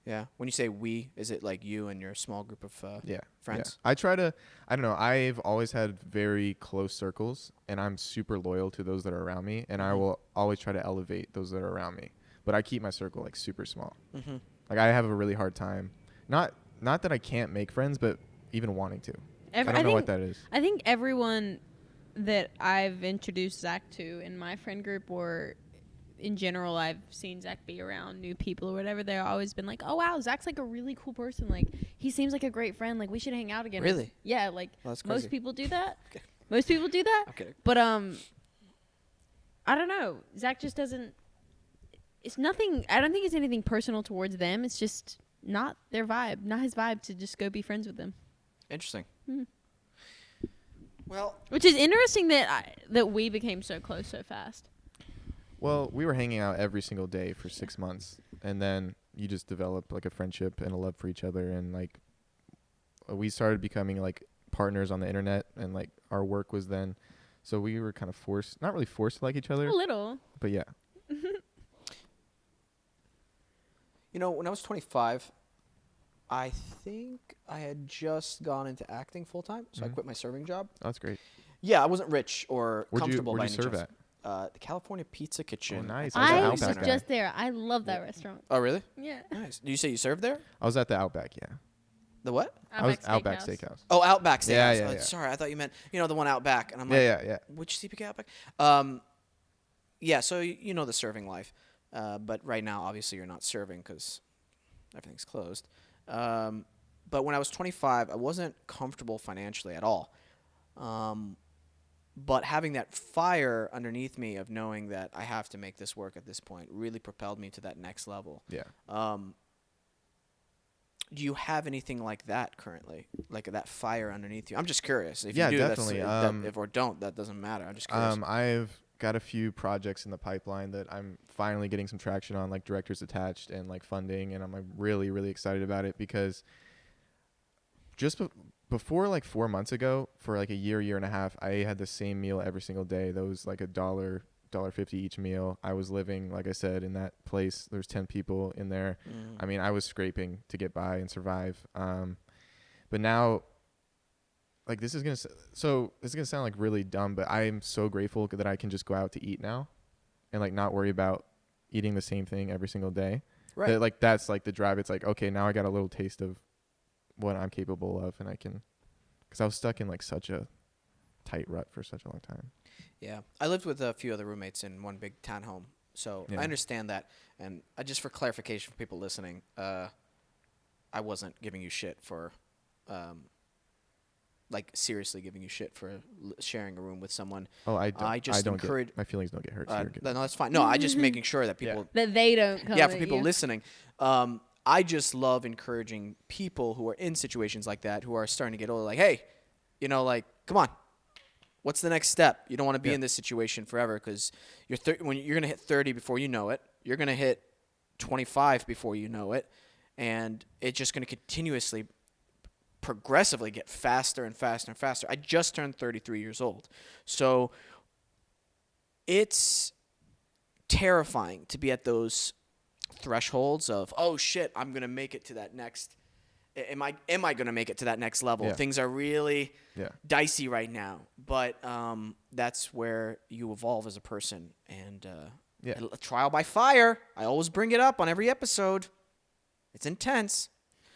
Yeah. When you say we, is it like you and your small group of Yeah. friends? Yeah. I try to, I don't know, I've always had very close circles, and I'm super loyal to those that are around me, and I Mhm. will always try to elevate those that are around me. But I keep my circle like super small. Mm-hmm. Like, I have a really hard time. Not that I can't make friends, but even wanting to. I don't know what that is. I think everyone that I've introduced Zach to in my friend group, or in general, I've seen Zach be around new people or whatever, they've always been like, oh, wow, Zach's like a really cool person. Like, he seems like a great friend. Like, we should hang out again. Really? Yeah, like, Well, that's crazy. most people do that. Okay. Most people do that. I'm kidding. But, I don't know. Zach just doesn't, it's nothing, I don't think it's anything personal towards them. It's just not their vibe, not his vibe to just go be friends with them. Interesting. Hmm. Well, Which is interesting that we became so close so fast. Well, we were hanging out every single day for 6 months, and then you just develop like a friendship and a love for each other, and like we started becoming like partners on the internet, and like our work was then, so we were kind of forced, not really forced to like each other, A little. but yeah. you know, when I was 25, I think I had just gone into acting full time, so I Mhm. quit my serving job. Oh, that's great. Yeah, I wasn't rich or Where'd comfortable you by any serve chance. at? The California Pizza Kitchen. nice. I was at I Outback was Outback. guy. just there. I love that restaurant. Oh, really? Yeah. Nice. Did you say you served there? I was at the Outback, yeah. The what? I was Outback Steakhouse. Oh, Outback Steakhouse. Yeah, yeah, Oh, yeah. sorry, I thought you meant the one out back, and I'm Yeah, like, yeah. which CPK Outback? Yeah. So you know the serving life, but right now obviously you're not serving because everything's closed. But when I was 25, I wasn't comfortable financially at all. But having that fire underneath me of knowing that I have to make this work at this point really propelled me to that next level. Yeah. Do you have anything like that currently, like that fire underneath you? I'm just curious. If Yeah, you do, definitely. if or don't, that doesn't matter. I'm just curious. I've got a few projects in the pipeline that I'm finally getting some traction on, like directors attached and like funding, and I'm like really, really excited about it because just before like 4 months ago, for like a year and a half, I had the same meal every single day. That was like $1.50 each meal. I was living, like I said, in that place. There's 10 people in there. I mean, I was scraping to get by and survive. But now, like, this is gonna sound like really dumb, but I am so grateful that I can just go out to eat now, and like not worry about eating the same thing every single day. Right. Like that's like the drive. It's like, okay, now I got a little taste of what I'm capable of, and I can, because I was stuck in like such a tight rut for such a long time. Yeah. I lived with a few other roommates in one big townhome, so Yeah. I understand that. And just for clarification for people listening, I wasn't giving you shit for, like seriously giving you shit for sharing a room with someone. Oh, I don't. I just don't encourage. get, my feelings don't get hurt. So you're good. No, that's fine. No, I just making sure that people. That they don't come Yeah, for at people you. listening, I just love encouraging people who are in situations like that, who are starting to get older. Like, hey, like, come on, what's the next step? You don't want to be in this situation forever because when you're gonna hit 30 before you know it, you're gonna hit 25 before you know it, and it's just gonna continuously, progressively get faster and faster and faster. I just turned 33 years old, so it's terrifying to be at those thresholds of, oh shit, I'm gonna make it to that next. Am I gonna make it to that next level? Yeah. Things are really Yeah. dicey right now, but that's where you evolve as a person. And a trial by fire. I always bring it up on every episode. It's intense.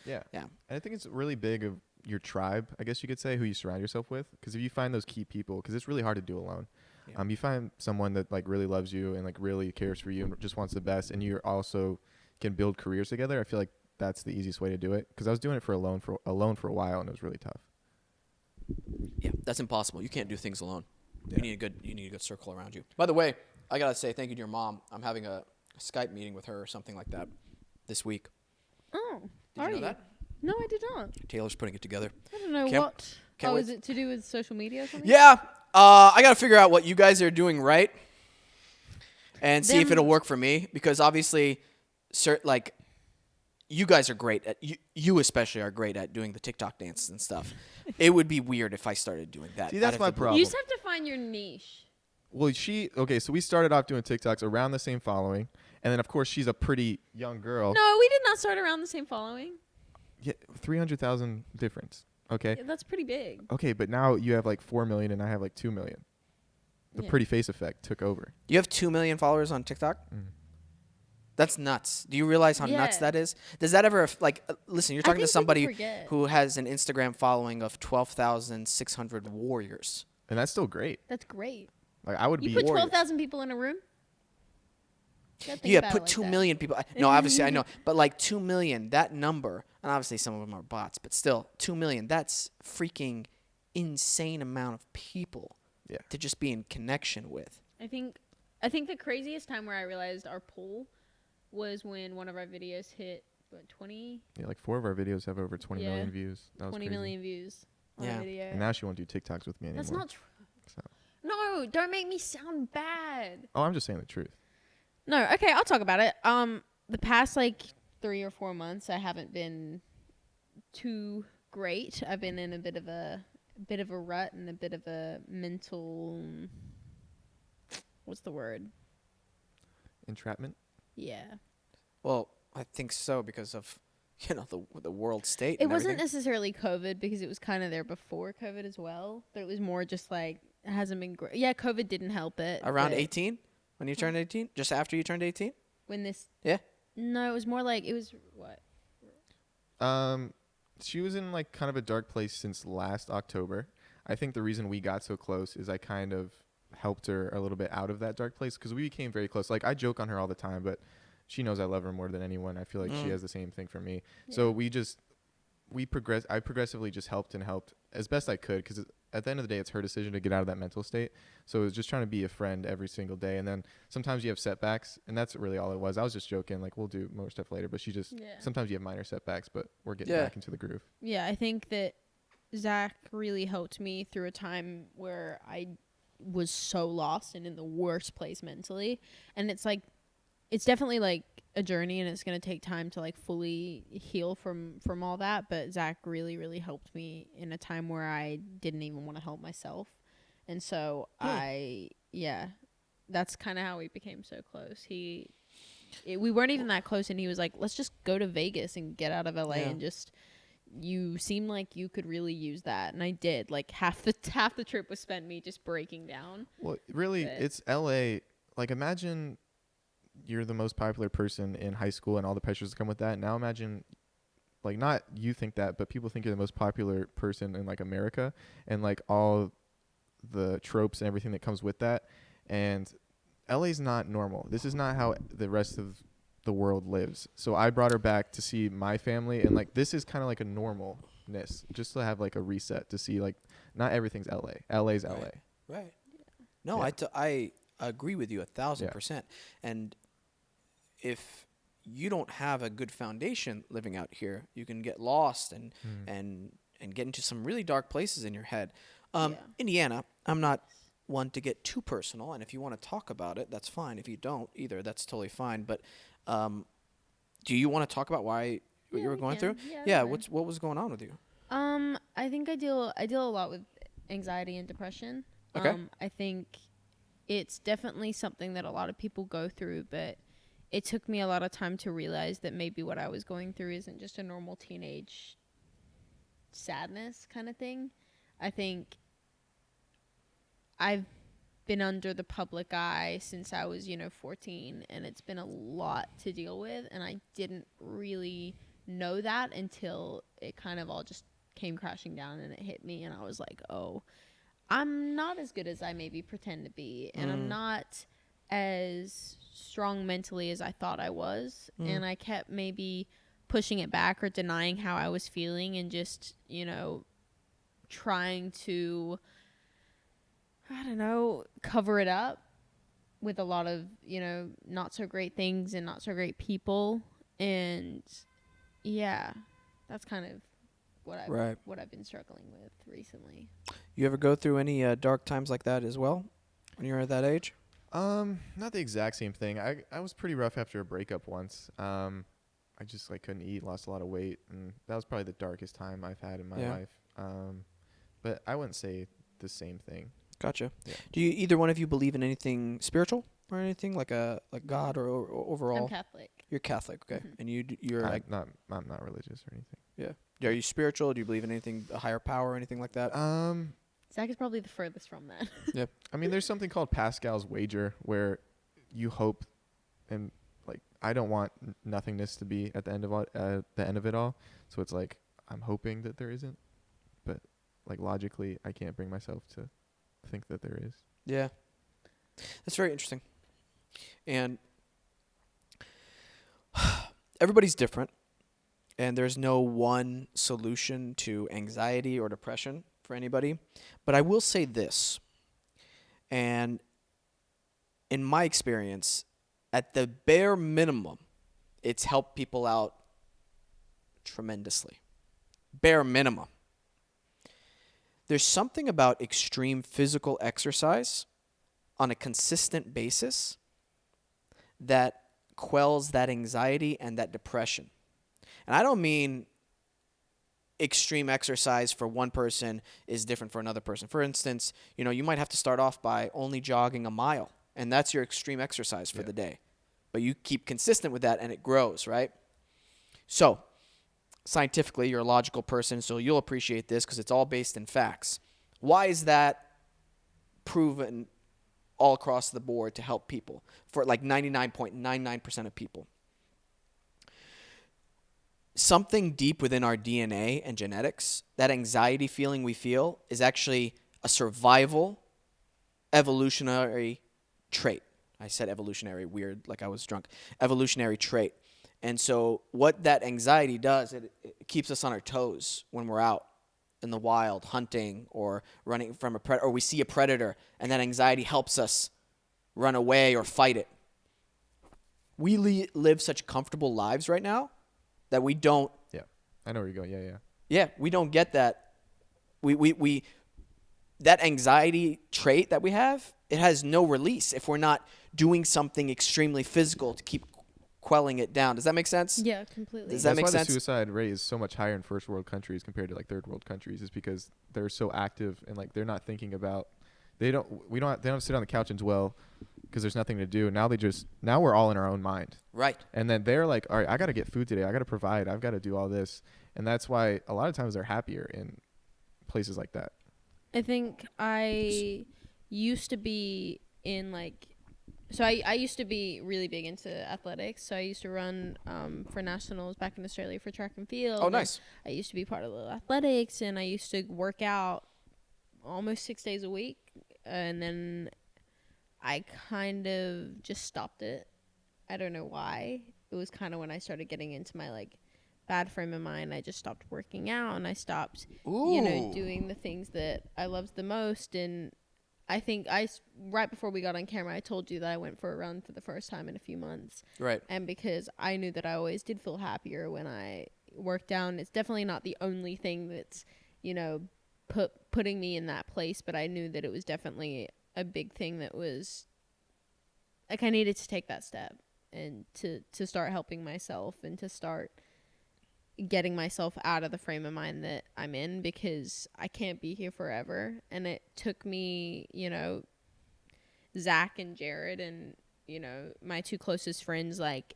Yeah. Yeah. And I think it's really big of your tribe, I guess you could say, who you surround yourself with. Because if you find those key people, because it's really hard to do alone. Yeah. You find someone that like really loves you and like really cares for you and just wants the best, and you also can build careers together. I feel like that's the easiest way to do it. Because I was doing it alone for a while, and it was really tough. Yeah, that's impossible. You can't do things alone. Yeah. You need a good circle around you. By the way, I gotta say thank you to your mom. I'm having a Skype meeting with her or something like that this week. Oh, Did you know that? No, I did not. Taylor's putting it together. I don't know Can't- what. can't Oh, wait. is it to do with social media or something? Yeah, I gotta figure out what you guys are doing right, and see if Them- it'll work for me. Because obviously, like, you guys are great at you especially are great at doing the TikTok dances and stuff. It would be weird if I started doing that. See, that's out of my the blue. problem. You just have to find your niche. Well, so we started off doing TikToks around the same following. And then, of course, she's a pretty young girl. No, we did not start around the same following. Yeah, 300,000 difference. Okay. Yeah, that's pretty big. Okay, but now you have like 4 million and I have like 2 million. The Yeah. pretty face effect took over. You have 2 million followers on TikTok. That's nuts. Do you realize how nuts Yeah. that is? Does that ever listen? You're I talking to think people somebody forget. who has an Instagram following of 12,600 warriors. And that's still great. That's great. Like I would You be put warriors. 12,000 people in a room? You gotta think Yeah, about it put like 2 that. million people. No, obviously I know, but like 2 million, that number, and obviously some of them are bots, but still 2 million. That's freaking insane amount of people Yeah. to just be in connection with. I think the craziest time where I realized our poll was when one of our videos hit 20 Yeah, like 4 of our videos have over 20 million Yeah. views. That was 20 crazy. million views on Yeah. a video. And now she won't do TikToks with me anymore. That's not true. So. No, don't make me sound bad. Oh, I'm just saying the truth. No, okay, I'll talk about it. The past like 3 or 4 months, I haven't been too great. I've been in a bit of a rut and a bit of a mental. What's the word? Entrapment? Yeah. Well, I think so because of the world state. It and wasn't everything. necessarily COVID because it was kind of there before COVID as well, but it was more just like it hasn't been great. Yeah, COVID didn't help it. Around but 18 when you turned 18, just after you turned 18. When this. Yeah. No, it was more like it was what? She was in like kind of a dark place since last October. I think the reason we got so close is I kind of helped her a little bit out of that dark place because we became very close. Like I joke on her all the time, but she knows I love her more than anyone. I feel like she has the same thing for me. Yeah. So I progressively just helped as best I could because at the end of the day, it's her decision to get out of that mental state. So it was just trying to be a friend every single day. And then sometimes you have setbacks, and that's really all it was. I was just joking, like we'll do more stuff later, but sometimes you have minor setbacks, but we're getting back into the groove. Yeah, I think that Zach really helped me through a time where I was so lost and in the worst place mentally. And it's like, it's definitely like a journey and it's going to take time to like fully heal from all that. But Zach really, really helped me in a time where I didn't even want to help myself. And so that's kind of how we became so close. We weren't even that close and he was like, let's just go to Vegas and get out of LA and just, you seem like you could really use that. And I did. Like half the trip was spent me just breaking down. Well, really, But- it's LA. Like imagine you're the most popular person in high school and all the pressures that come with that. Now imagine, like, not you think that, but people think you're the most popular person in like America, and like all the tropes and everything that comes with that. And LA's not normal. This is not how the rest of the world lives. So I brought her back to see my family, and like this is kind of like a normalness, just to have like a reset to see like not everything's LA. LA's LA. Right. No, Yeah. I agree with you 1,000%. And if you don't have a good foundation living out here, you can get lost and get into some really dark places in your head. Yeah. Indiana, I'm not one to get too personal, and if you want to talk about it, that's fine. If you don't either, that's totally fine. But do you want to talk about what you were we going can. through? Yeah, Yeah, that's what was going on with you? I think I deal a lot with anxiety and depression. Okay. I think it's definitely something that a lot of people go through, but it took me a lot of time to realize that maybe what I was going through isn't just a normal teenage sadness kind of thing. I think I've been under the public eye since I was, 14, and it's been a lot to deal with, and I didn't really know that until it kind of all just came crashing down and it hit me, and I was like, oh, I'm not as good as I maybe pretend to be, and I'm not as strong mentally as I thought I was, and I kept maybe pushing it back or denying how I was feeling and just, trying to, I don't know, cover it up with a lot of, not so great things and not so great people. And yeah, that's kind of what I've been struggling with recently. You ever go through any dark times like that as well when you were at that age? Not the exact same thing. I was pretty rough after a breakup once. I just like couldn't eat, lost a lot of weight, and that was probably the darkest time I've had in my life. But I wouldn't say the same thing. Gotcha. Yeah. Do you either one of you believe in anything spiritual or anything like God or overall? I'm Catholic. You're Catholic, okay? Mhm. And you're like, I'm not religious or anything. yeah. Are you spiritual? Do you believe in anything, a higher power or anything like that? Zach is probably the furthest from that. I mean, there's something called Pascal's wager where you hope, and like I don't want nothingness to be at the end of it all. So it's like I'm hoping that there isn't, but like logically, I can't bring myself to think that there is. Yeah. That's very interesting. And everybody's different, and there's no one solution to anxiety or depression for anybody. But I will say this, and in my experience, at the bare minimum, it's helped people out tremendously. Bare minimum. There's something about extreme physical exercise on a consistent basis that quells that anxiety and that depression. And I don't mean extreme exercise for one person is different for another person. For instance, you might have to start off by only jogging a mile, and that's your extreme exercise for the day. But you keep consistent with that, and it grows, right? So, scientifically, you're a logical person, so you'll appreciate this because it's all based in facts. Why is that proven all across the board to help people? For like 99.99% of people. Something deep within our DNA and genetics, that anxiety feeling we feel is actually a survival evolutionary trait. I said evolutionary, weird, like I was drunk. Evolutionary trait. And so what that anxiety does, it keeps us on our toes when we're out in the wild, hunting or running from a predator, or we see a predator, and that anxiety helps us run away or fight it. We live such comfortable lives right now that we don't. Yeah, I know where you're going. Yeah. Yeah, we don't get that. We that anxiety trait that we have, it has no release if we're not doing something extremely physical to keep quelling it down. Does that make sense? Yeah, completely. Does that make That's why sense? the suicide rate is so much higher in first world countries compared to like third world countries, is because they're so active and like they're not thinking about. They don't sit on the couch and dwell because there's nothing to do. Now we're all in our own mind. Right. And then they're like, all right, I got to get food today. I got to provide. I've got to do all this. And that's why a lot of times they're happier in places like that. I think I used to be in like So I used to be really big into athletics. So I used to run for nationals back in Australia for track and field. Oh, and nice. I used to be part of the athletics, and I used to work out almost 6 days a week. And then I kind of just stopped it. I don't know why. It was kind of when I started getting into my like bad frame of mind. I just stopped working out, and I stopped, Ooh. doing the things that I loved the most. And I think right before we got on camera, I told you that I went for a run for the first time in a few months. Right. And because I knew that I always did feel happier when I worked down. It's definitely not the only thing that's, putting me in that place, but I knew that it was definitely a big thing that was like I needed to take that step and to start helping myself and to start getting myself out of the frame of mind that I'm in, because I can't be here forever. And it took me, Zach and Jared and, my two closest friends, like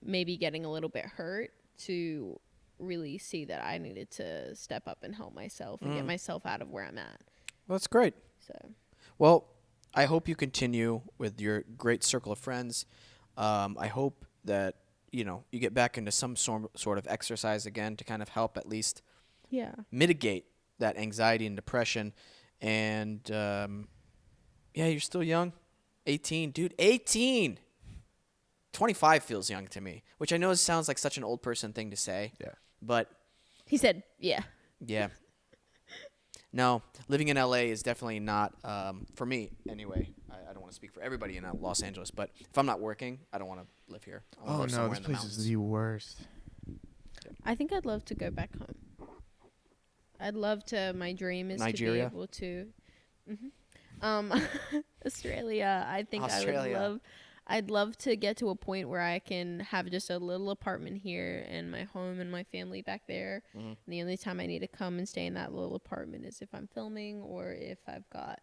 maybe getting a little bit hurt to really see that I needed to step up and help myself and get myself out of where I'm at. Well, that's great. So, Well, I hope you continue with your great circle of friends. I hope that you get back into some sort of exercise again to kind of help at least yeah. mitigate that anxiety and depression. And yeah, you're still young, 18, dude, 18. 25 feels young to me, which I know sounds like such an old person thing to say. Yeah. But He said, yeah. yeah. No, living in LA is definitely not, for me anyway. I don't want to speak for everybody in Los Angeles, but if I'm not working, I don't want to live here. I wanna Oh live no, somewhere this in the place mountains. is the worst. I think I'd love to go back home. I'd love to. My dream is Nigeria? to be able to. Um, Australia. I think Australia. I'd love to get to a point where I can have just a little apartment here and my home and my family back there. Mm-hmm. And the only time I need to come and stay in that little apartment is if I'm filming or if I've got,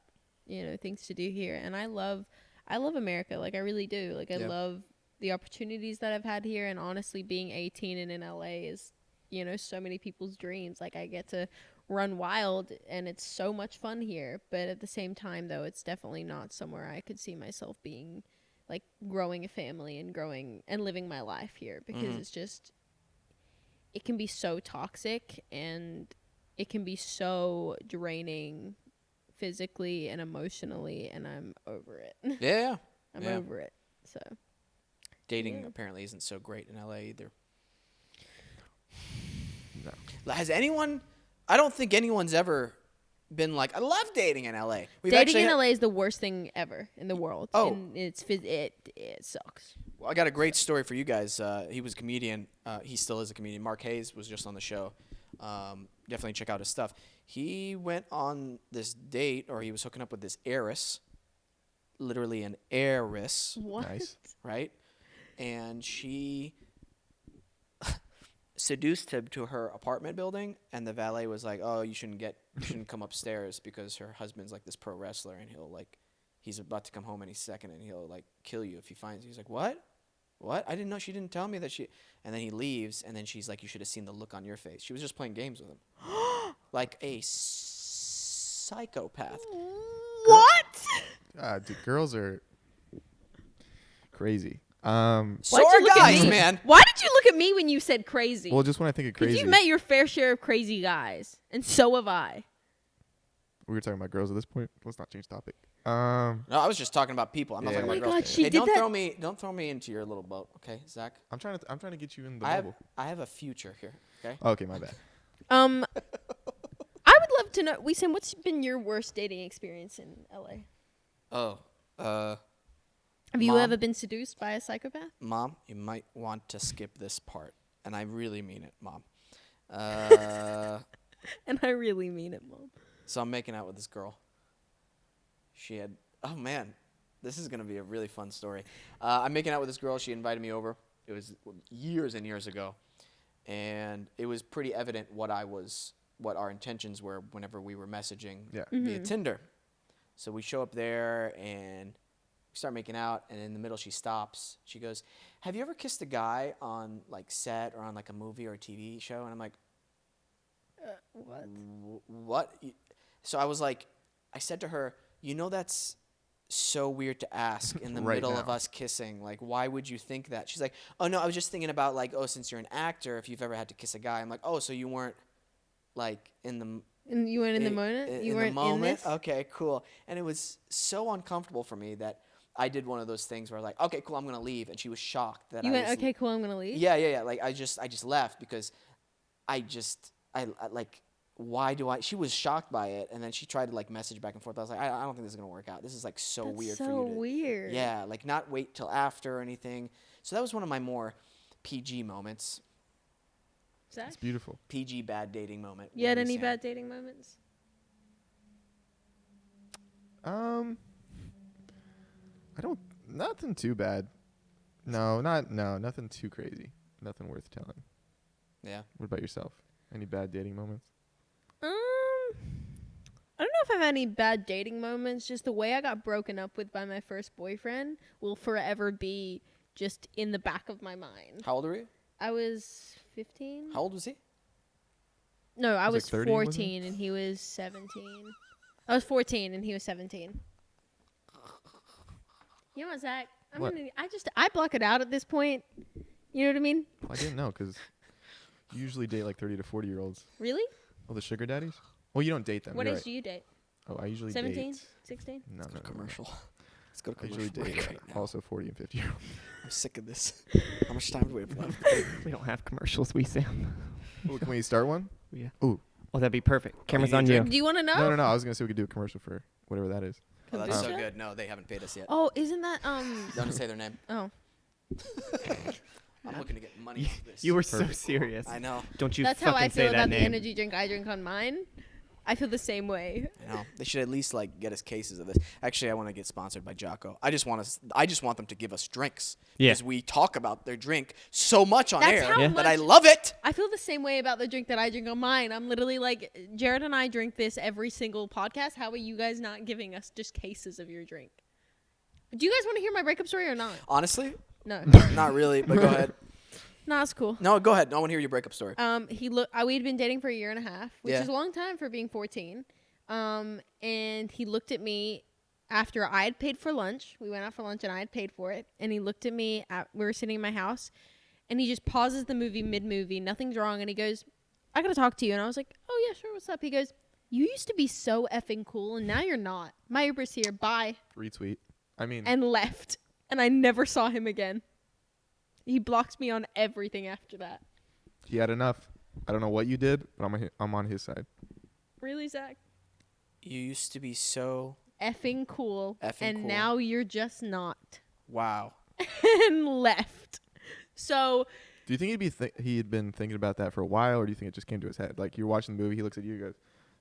things to do here. And I love America. Like I really do. Like I Yeah. love the opportunities that I've had here. And honestly, being 18 and in LA is, so many people's dreams. Like I get to run wild and it's so much fun here. But at the same time, though, it's definitely not somewhere I could see myself being, like growing a family and growing and living my life here, because it's just, it can be so toxic and it can be so draining physically and emotionally, and I'm over it. Yeah. I'm Yeah. over it. So Dating Yeah. apparently isn't so great in LA either. No. Has anyone, I don't think anyone's ever been like, I love dating in LA. dating in LA is the worst thing ever in the world. Oh. And it sucks. Well, I got a great story for you guys. He was a comedian. He still is a comedian. Mark Hayes was just on the show. Definitely check out his stuff. He went on this date, or he was hooking up with this heiress, literally an heiress, What? Nice. right? And she seduced him to her apartment building, and the valet was like, "Oh, you shouldn't come upstairs because her husband's like this pro wrestler, and he's about to come home any second, and he'll like kill you if he finds you." He's like, "What? What? I didn't know. She didn't tell me that she." And then he leaves, and then she's like, "You should have seen the look on your face." She was just playing games with him, like a psychopath. What? Dude, girls are crazy. So Why'd you are look at guys, me? man. Why did you look at me when you said crazy? Well, just when I think of Because crazy, you've met your fair share of crazy guys, and so have I. we were talking about girls at this point. Let's not change topic. No, I was just talking about people. I'm not Yeah. talking Oh about my girls. God, she Hey, did don't that- don't throw me into your little boat, okay, Zach? I'm trying to get you in the I have bubble. a future here, okay? Okay, my bad. I would love to know, Wesam, what's been your worst dating experience in LA? Oh, Have you Mom? ever been seduced by a psychopath? Mom, you might want to skip this part, and I really mean it, Mom. And I really mean it, Mom. So I'm making out with this girl. She had, oh man, this is gonna be a really fun story. I'm making out with this girl. She invited me over. It was years and years ago, and it was pretty evident what our intentions were whenever we were messaging Yeah. via Tinder. So we show up there and we start making out, and in the middle she stops. She goes, "Have you ever kissed a guy on like set or on like a movie or a TV show?" And I'm like, What? What? So I was like, I said to her, that's so weird to ask in the Right middle of now. us kissing. Like, why would you think that? She's like, oh, no, I was just thinking about, like, oh, since you're an actor, if you've ever had to kiss a guy. I'm like, oh, so you weren't, like, in the... And you weren't in the moment? You weren't in moment? this? Okay, cool. And it was so uncomfortable for me that I did one of those things where I was like, okay, cool, I'm going to leave. And she was shocked that You I went, was... okay, cool, I'm going to leave? Yeah. Like, I just left because I like, why do I... She was shocked by it, and then she tried to, like, message back and forth. I was like, I don't think this is going to work out. This is, like, so That's weird so for you to... weird. Yeah, like, not wait till after or anything. So that was one of my more PG moments. Zach? It's beautiful. PG bad dating moment. You had with any Sam. bad dating moments? I don't. Nothing too bad. No, nothing too crazy. Nothing worth telling. Yeah. What about yourself? Any bad dating moments? I don't know if I've had any bad dating moments. Just the way I got broken up with by my first boyfriend will forever be just in the back of my mind. How old were you? I was 15. How old was he? No, I Was was it 30, wasn't 14 and he was 17. I was 14 and he was 17. You know what, Zach? What? I block it out at this point. You know what I mean? Well, I didn't know because you usually date like 30 to 40-year-olds. Really? Oh, the sugar daddies? Well, you don't date them. What you're age right. do you date? Oh, I usually 17? date. 16? No, no, no, no. Commercial. Let's go to I usually commercial date break right now. also 40 and 50-year-olds. I'm sick of this. How much time do we have left? We don't have commercials, we Sam. Ooh, can we start one? Yeah. Ooh. Oh, that'd be perfect. Camera's need a on you. drink? Do you want to know? No. I was gonna say we could do a commercial for whatever that is. Oh, that's so Kombucha? good. No, they haven't paid us yet. Oh, isn't that Don't say their name. Oh. I'm looking to get money off this. You were so Perfect. serious. I know. Don't you That's fucking how I say feel that about the name. energy drink I drink on mine. I feel the same way. I know. They should at least like get us cases of this. Actually, I want to get sponsored by Jocko. I just want them to give us drinks. Yeah. Because we talk about their drink so much on That's air how Yeah. that I much- love it. I feel the same way about the drink that I drink on mine. I'm literally like, Jared and I drink this every single podcast. How are you guys not giving us just cases of your drink? Do you guys want to hear my breakup story or not? Honestly, No. not really, but go ahead. No, it's cool. No, go ahead. I want to hear your breakup story. We'd been dating for a year and a half, which Yeah. is a long time for being 14. And he looked at me after I had paid for lunch. We went out for lunch and I had paid for it. And he looked at me. We were sitting in my house, and he just pauses the movie mid-movie. Nothing's wrong, and he goes, "I gotta talk to you." And I was like, "Oh yeah, sure. What's up?" He goes, "You used to be so effing cool, and now you're not. My Uber's here. Bye." Retweet. I mean, And left. And I never saw him again. He blocked me on everything after that. he had enough. I don't know what you did, but I'm on his side. Really, Zach? You used to be so Effing cool. Effing and cool. now you're just not. wow. And left. So Do you think he had been thinking about that for a while, or do you think it just came to his head? Like you're watching the movie, he looks at you, and goes,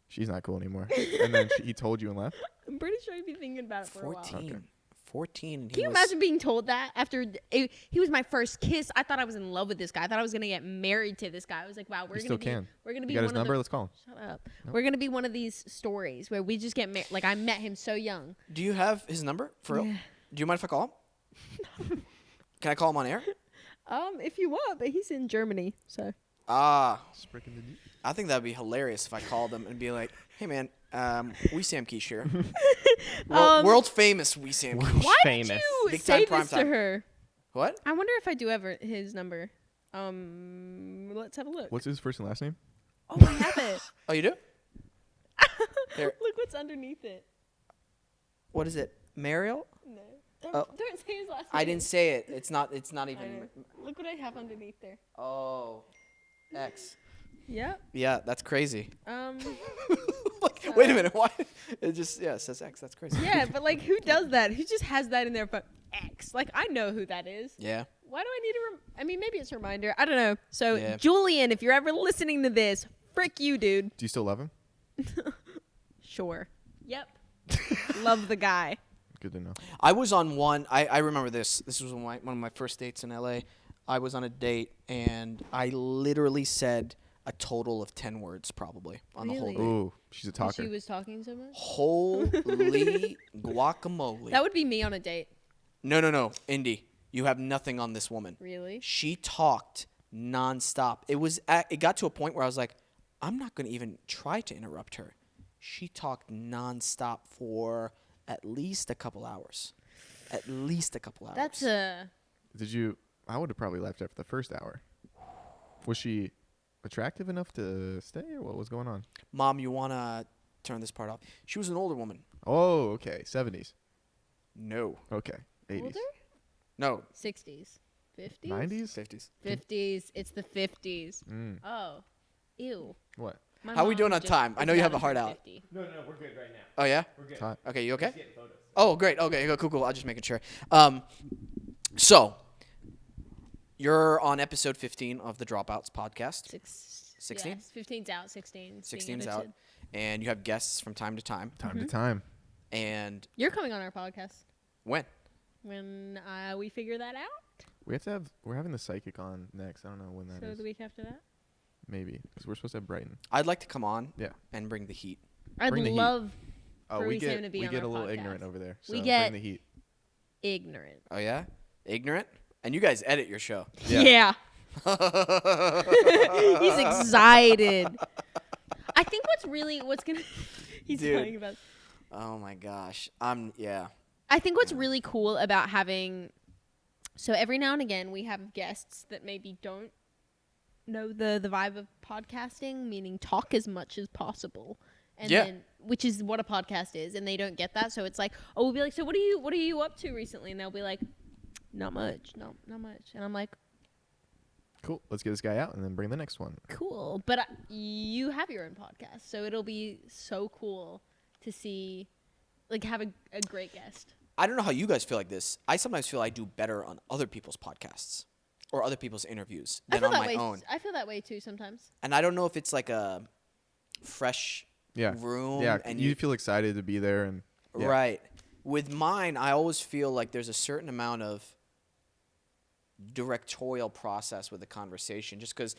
"She's not cool anymore," and then he told you and left. I'm pretty sure he'd be thinking about it for a while. 14. Okay. 14. And Can you imagine being told that after he was my first kiss? I thought I was in love with this guy. I thought I was gonna get married to this guy. I was like, wow, we're You gonna still be can. we're gonna be You got one his of number? the, Let's call him. shut up. Nope. We're gonna be one of these stories where we just get married. Like I met him so young. Do you have his number? For real? Yeah. Do you mind if I call him? Can I call him on air? If you want, but he's in Germany, so. Ah, Sprick in the deep. I think that'd be hilarious if I called him and be like, "Hey man, Wesam Quiche here, world famous Wesam Quiche." Why famous. did you Big say time, this to prime time. her? What? I wonder if I do ever his number. Let's have a look. What's his first and last name? Oh, I have it. Oh, you do? Here. Look what's underneath it. What is it? Mariel? No. Oh. Don't say his last name. I didn't say it. It's not. It's not I even. know. Look what I have underneath there. Oh, X. Yep. Yeah, that's crazy. Um. Wait a minute. Why? It just it says X. That's crazy. Yeah, but like, who does that? Who just has that in there? But X. Like, I know who that is. Yeah. Why do I need to? I mean, maybe it's a reminder. I don't know. So, Yeah. Julian, if you're ever listening to this, frick you, dude. Do you still love him? Sure. Yep. Love the guy. Good to know. I was on one. I remember this. This was one of my first dates in LA. I was on a date and I literally said a total of 10 words probably on the whole Really? date. Ooh, she's a talker. She was talking so much. Holy guacamole. That would be me on a date. No. Indy, you have nothing on this woman. Really? She talked nonstop. It got to a point where I was like, I'm not going to even try to interrupt her. She talked nonstop for at least a couple hours. At least a couple hours. That's a. Did you? I would have probably left after the first hour. Was she attractive enough to stay, or what was going on? Mom, you want to turn this part off? She was an older woman. Oh, okay. 70s. No. Okay. 80s. Older? No. 60s. 50s? 90s? 50s. 50s. It's the 50s. Mm. Oh. Ew. What? My How are we mom doing on just time? I know is you have out a of heart her out. 50. No, we're good right now. Oh, yeah? We're good. Hot. Okay, you okay? Just getting photos. Oh, great. Okay, cool. I'll just making sure. So, you're on episode 15 of the Dropouts podcast. 16? Yes, 15's out, 16's 16's out. And you have guests from time to time. Time to time. And You're coming on our podcast when? when we figure that out. We're having the psychic on next. I don't know when that is. So the week after that. Maybe because we're supposed to have Brighton. I'd like to come on Yeah. and bring the heat. I'd Bring the heat. love Oh, for we Wesam to be we on get our a little podcast. ignorant over there. So We get- bring the heat. ignorant. Oh, yeah? Ignorant? And you guys edit your show. Yeah. He's excited. I think what's gonna he's Dude. telling about. Oh, my gosh. Yeah. I think what's really cool about having, so every now and again we have guests that maybe don't know the vibe of podcasting, meaning talk as much as possible, and Yeah. then which is what a podcast is, and they don't get that. So it's like, oh, we'll be like, so what are you up to recently? And they'll be like, not much, not much, and I'm like, Cool. Let's get this guy out and then bring the next one. cool, but you have your own podcast, so it'll be so cool to see, like, have a great guest. I don't know how you guys feel like this. I sometimes feel I do better on other people's podcasts or other people's interviews I than feel on that my way. own. I feel that way too sometimes. And I don't know if it's like a fresh Yeah. room. Yeah. And You feel excited to be there and. Yeah. Right. With mine, I always feel like there's a certain amount of directorial process with the conversation, just because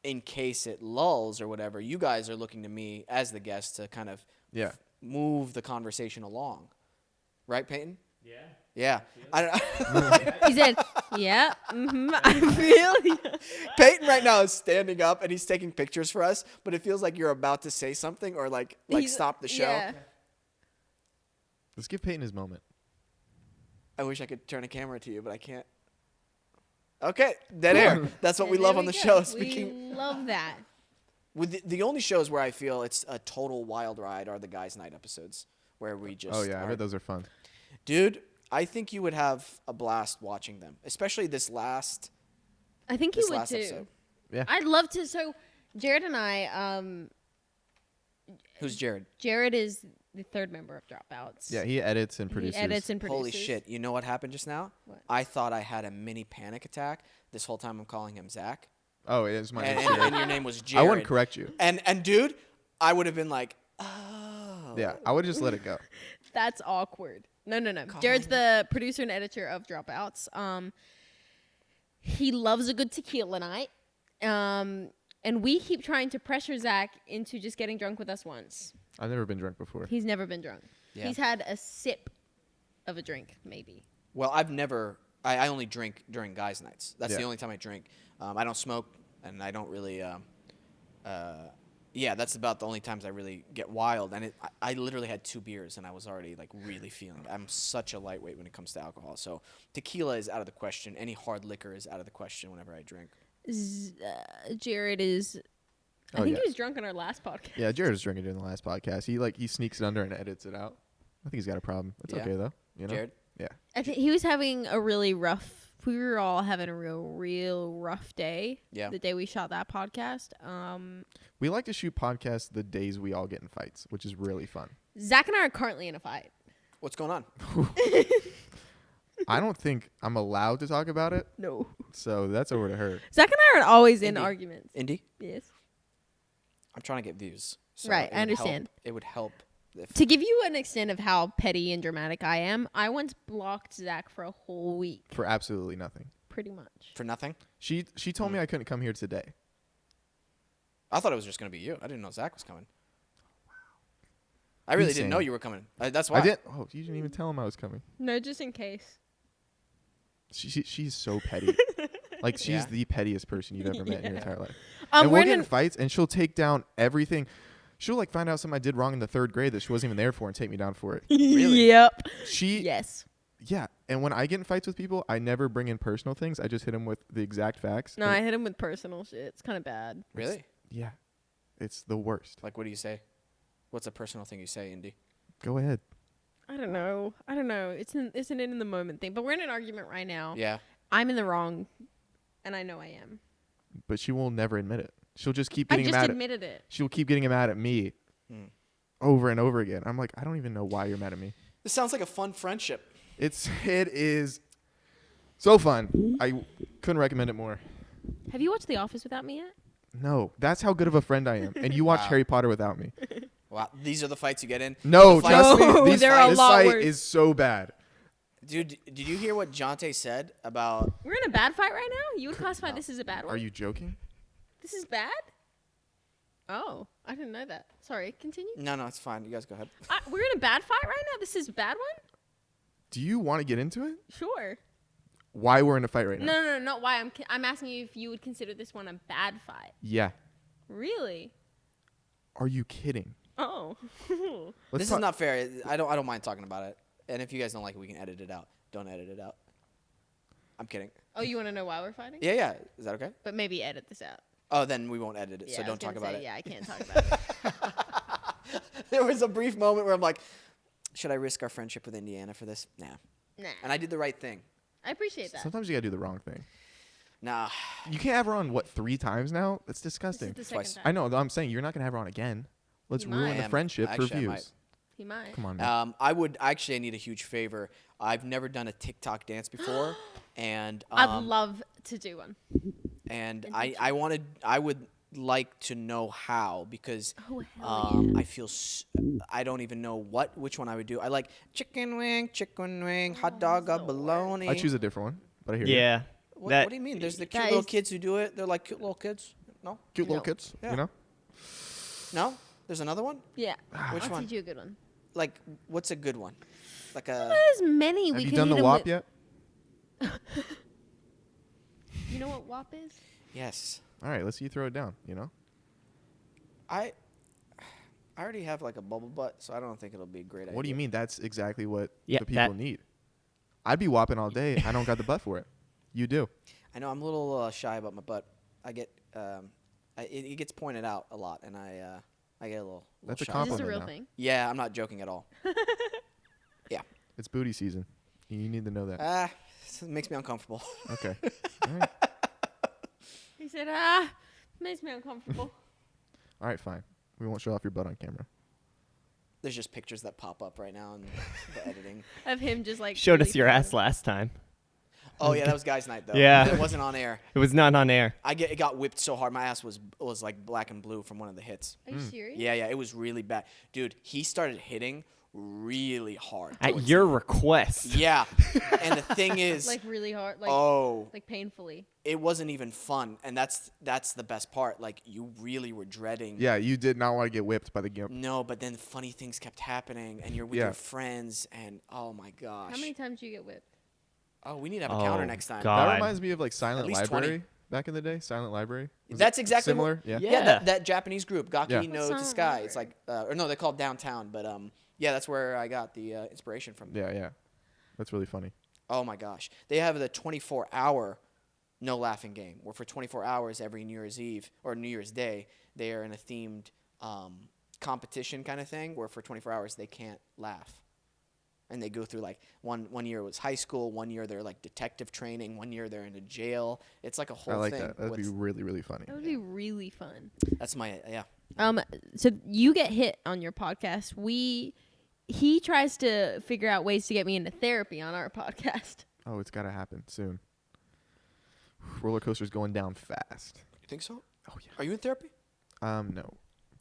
in case it lulls or whatever, you guys are looking to me as the guest to kind of Yeah. move the conversation along. Right, Peyton? Yeah. Yeah. I don't He said, "Yeah, I feel you." Peyton right now is standing up and he's taking pictures for us, but it feels like you're about to say something or like He's- stop the show. Yeah. Let's give Peyton his moment. I wish I could turn a camera to you, but I can't. Okay, dead air. That's what we love on the show. Speaking We love that. with the only shows where I feel it's a total wild ride are the guys' night episodes where we just. Oh yeah, I bet those are fun. Dude, I think you would have a blast watching them, especially this last. I think This you would last too. episode. Yeah. I'd love to. So, Jared and I, Who's Jared? Jared is the third member of Dropouts. Yeah, he edits and He produces. edits and produces. Holy shit! You know what happened just now? What? I thought I had a mini panic attack. This whole time I'm calling him Zach, Oh, it is my. and your name was Jared. I wouldn't correct you. And dude, I would have been like, oh. Yeah, I would just let it go. That's awkward. No. Jared's the producer and editor of Dropouts. He loves a good tequila night. And we keep trying to pressure Zach into just getting drunk with us once. I've never been drunk before. He's never been drunk. Yeah. He's had a sip of a drink, maybe. Well, I've never. I only drink during guys' nights. That's the Yeah. only time I drink. I don't smoke, and I don't really. Yeah, that's about the only times I really get wild. And I literally had 2 beers, and I was already like really feeling it. I'm such a lightweight when it comes to alcohol. So tequila is out of the question. Any hard liquor is out of the question whenever I drink. Jared is. I Oh, think yeah. he was drunk on our last podcast. Yeah, Jared was drinking during the last podcast. He sneaks it under and edits it out. I think he's got a problem. It's Yeah. okay though. You know. Jared? Yeah. I think he was having a really rough. We were all having a real rough day. Yeah. The day we shot that podcast. We like to shoot podcasts the days we all get in fights, which is really fun. Zach and I are currently in a fight. What's going on? I don't think I'm allowed to talk about it, No. so that's over to her. Zach and I are always in Indy. arguments. Indy? Yes. I'm trying to get views. So Right, it I would help- understand. It would help if. To give you an extent of how petty and dramatic I am, I once blocked Zach for a whole week, For absolutely nothing. pretty much. For nothing? She told me I couldn't come here today. I thought it was just going to be you. I didn't know Zach was coming. I really didn't know Insane. you were coming. That's why. I didn't. Oh, you didn't even tell him I was coming. No, just in case. She's so petty. Like she's Yeah. the pettiest person you've ever met in your Yeah. entire life. And we're we'll in get in an- fights, and she'll take down everything. She'll like find out something I did wrong in the 3rd grade that she wasn't even there for and take me down for it. Really? Yep. Yes. Yeah. And when I get in fights with people, I never bring in personal things. I just hit them with the exact facts. No, I hit him with personal shit. It's kind of bad. Really? Yeah. It's the worst. Like, what do you say? What's a personal thing you say, Indy? Go ahead. I don't know. It's an in the moment thing. But we're in an argument right now. Yeah. I'm in the wrong, and I know I am. But she will never admit it. She'll just keep I getting just mad admitted it. She'll keep getting mad at me over and over again. I'm like, I don't even know why you're mad at me. This sounds like a fun friendship. It is so fun. I couldn't recommend it more. Have you watched The Office without me yet? No, that's how good of a friend I am. And you watched Wow. Harry Potter without me. Wow. These are the fights you get in? No, The fights- trust No, me. This they're a this lot fight worse. is so bad. Dude, did you hear what Jonte said about... We're in a bad fight right now? You would classify this as a bad one? Are you joking? This is bad? Oh, I didn't know that. Sorry, continue. No, it's fine. You guys go ahead. We're in a bad fight right now? This is a bad one? Do you want to get into it? Sure. Why we're in a fight right now? No, not why. I'm asking you if you would consider this one a bad fight. Yeah. Really? Are you kidding? Oh. This is not fair. I don't mind talking about it. And if you guys don't like it, we can edit it out. Don't edit it out. I'm kidding. Oh, you want to know why we're fighting? Yeah. Is that okay? But maybe edit this out. Oh, then we won't edit it, Yeah, so I don't was talk gonna about say, it. Yeah, I can't talk about it. There was a brief moment where I'm like, should I risk our friendship with Indiana for this? Nah. Nah. And I did the right thing. I appreciate that. Sometimes you gotta do the wrong thing. Nah. You can't have her on, 3 times now? That's This disgusting. is the second Twice. time. I know. I'm saying you're not gonna have her on again. Let's You ruin might. the friendship for Actually, I might. views. He might. Come on, man. I need a huge favor. I've never done a TikTok dance before, and I'd love to do one. and and I would like to know how, because Oh, hell yeah. I feel I don't even know which one I would do. I like chicken wing, hot dog, that's the bologna. I choose a different one, but I hear you. Yeah. What do you mean? There's the cute That little is- kids who do it. They're like cute little kids. No, Cute little No. kids, Yeah. you know? no. There's another one. Yeah. Which I'll one? teach you a good one. Like, what's a good one? Like a. There's many Have we you can done the hit 'em WAP with. yet? You know what WAP is? Yes. All right, let's see you throw it down, you know? I already have like a bubble butt, so I don't think it'll be a great idea. What do you mean? That's exactly what Yeah, the people that- need. I'd be whopping all day. I don't got the butt for it. You do. I know I'm a little shy about my butt. I get it gets pointed out a lot, and I get a little. That's a shy. Is this a compliment real now. thing? Yeah, I'm not joking at all. It's booty season. You need to know that. It makes me uncomfortable. Okay. All right. He said, makes me uncomfortable. All right, fine. We won't show off your butt on camera. There's just pictures that pop up right now in the editing. Of him just like. Showed really us your funny. ass last time. Oh yeah, that was guys' night though. Yeah. It wasn't on air. It was not on air. It got whipped so hard. My ass was like black and blue from one of the hits. Are you serious? Yeah, it was really bad, dude. He started hitting really hard. At towards your the- request. Yeah, and the thing is, Like really hard. Like, oh, like painfully. it wasn't even fun, and that's the best part. Like, you really were dreading. Yeah, you did not want to get whipped by the gimp. No, but then funny things kept happening, and you're with Yeah. your friends, and oh my gosh. How many times do you get whipped? Oh, we need to have a counter Oh, next time. God. That reminds me of like Silent least 20. Library back in the day. Silent Library. Was That's it exactly similar. what- Yeah. Yeah. that Japanese group, Gaki Yeah. no What's to Silent Sky. It's like, or no, they call it Downtown, but yeah, that's where I got the inspiration from. Yeah. That's really funny. Oh my gosh, they have the 24-hour no laughing game, where for 24 hours every New Year's Eve or New Year's Day, they are in a themed competition kind of thing, where for 24 hours they can't laugh. And they go through like one year was high school, 1 year they're like detective training, 1 year they're in a jail. It's like a whole I like thing. that. That'd be really, really funny. That would be really fun. That's my yeah. So you get hit on your podcast. He tries to figure out ways to get me into therapy on our podcast. Oh, it's got to happen soon. Roller coaster's going down fast. You think so? Oh, yeah. Are you in therapy? No.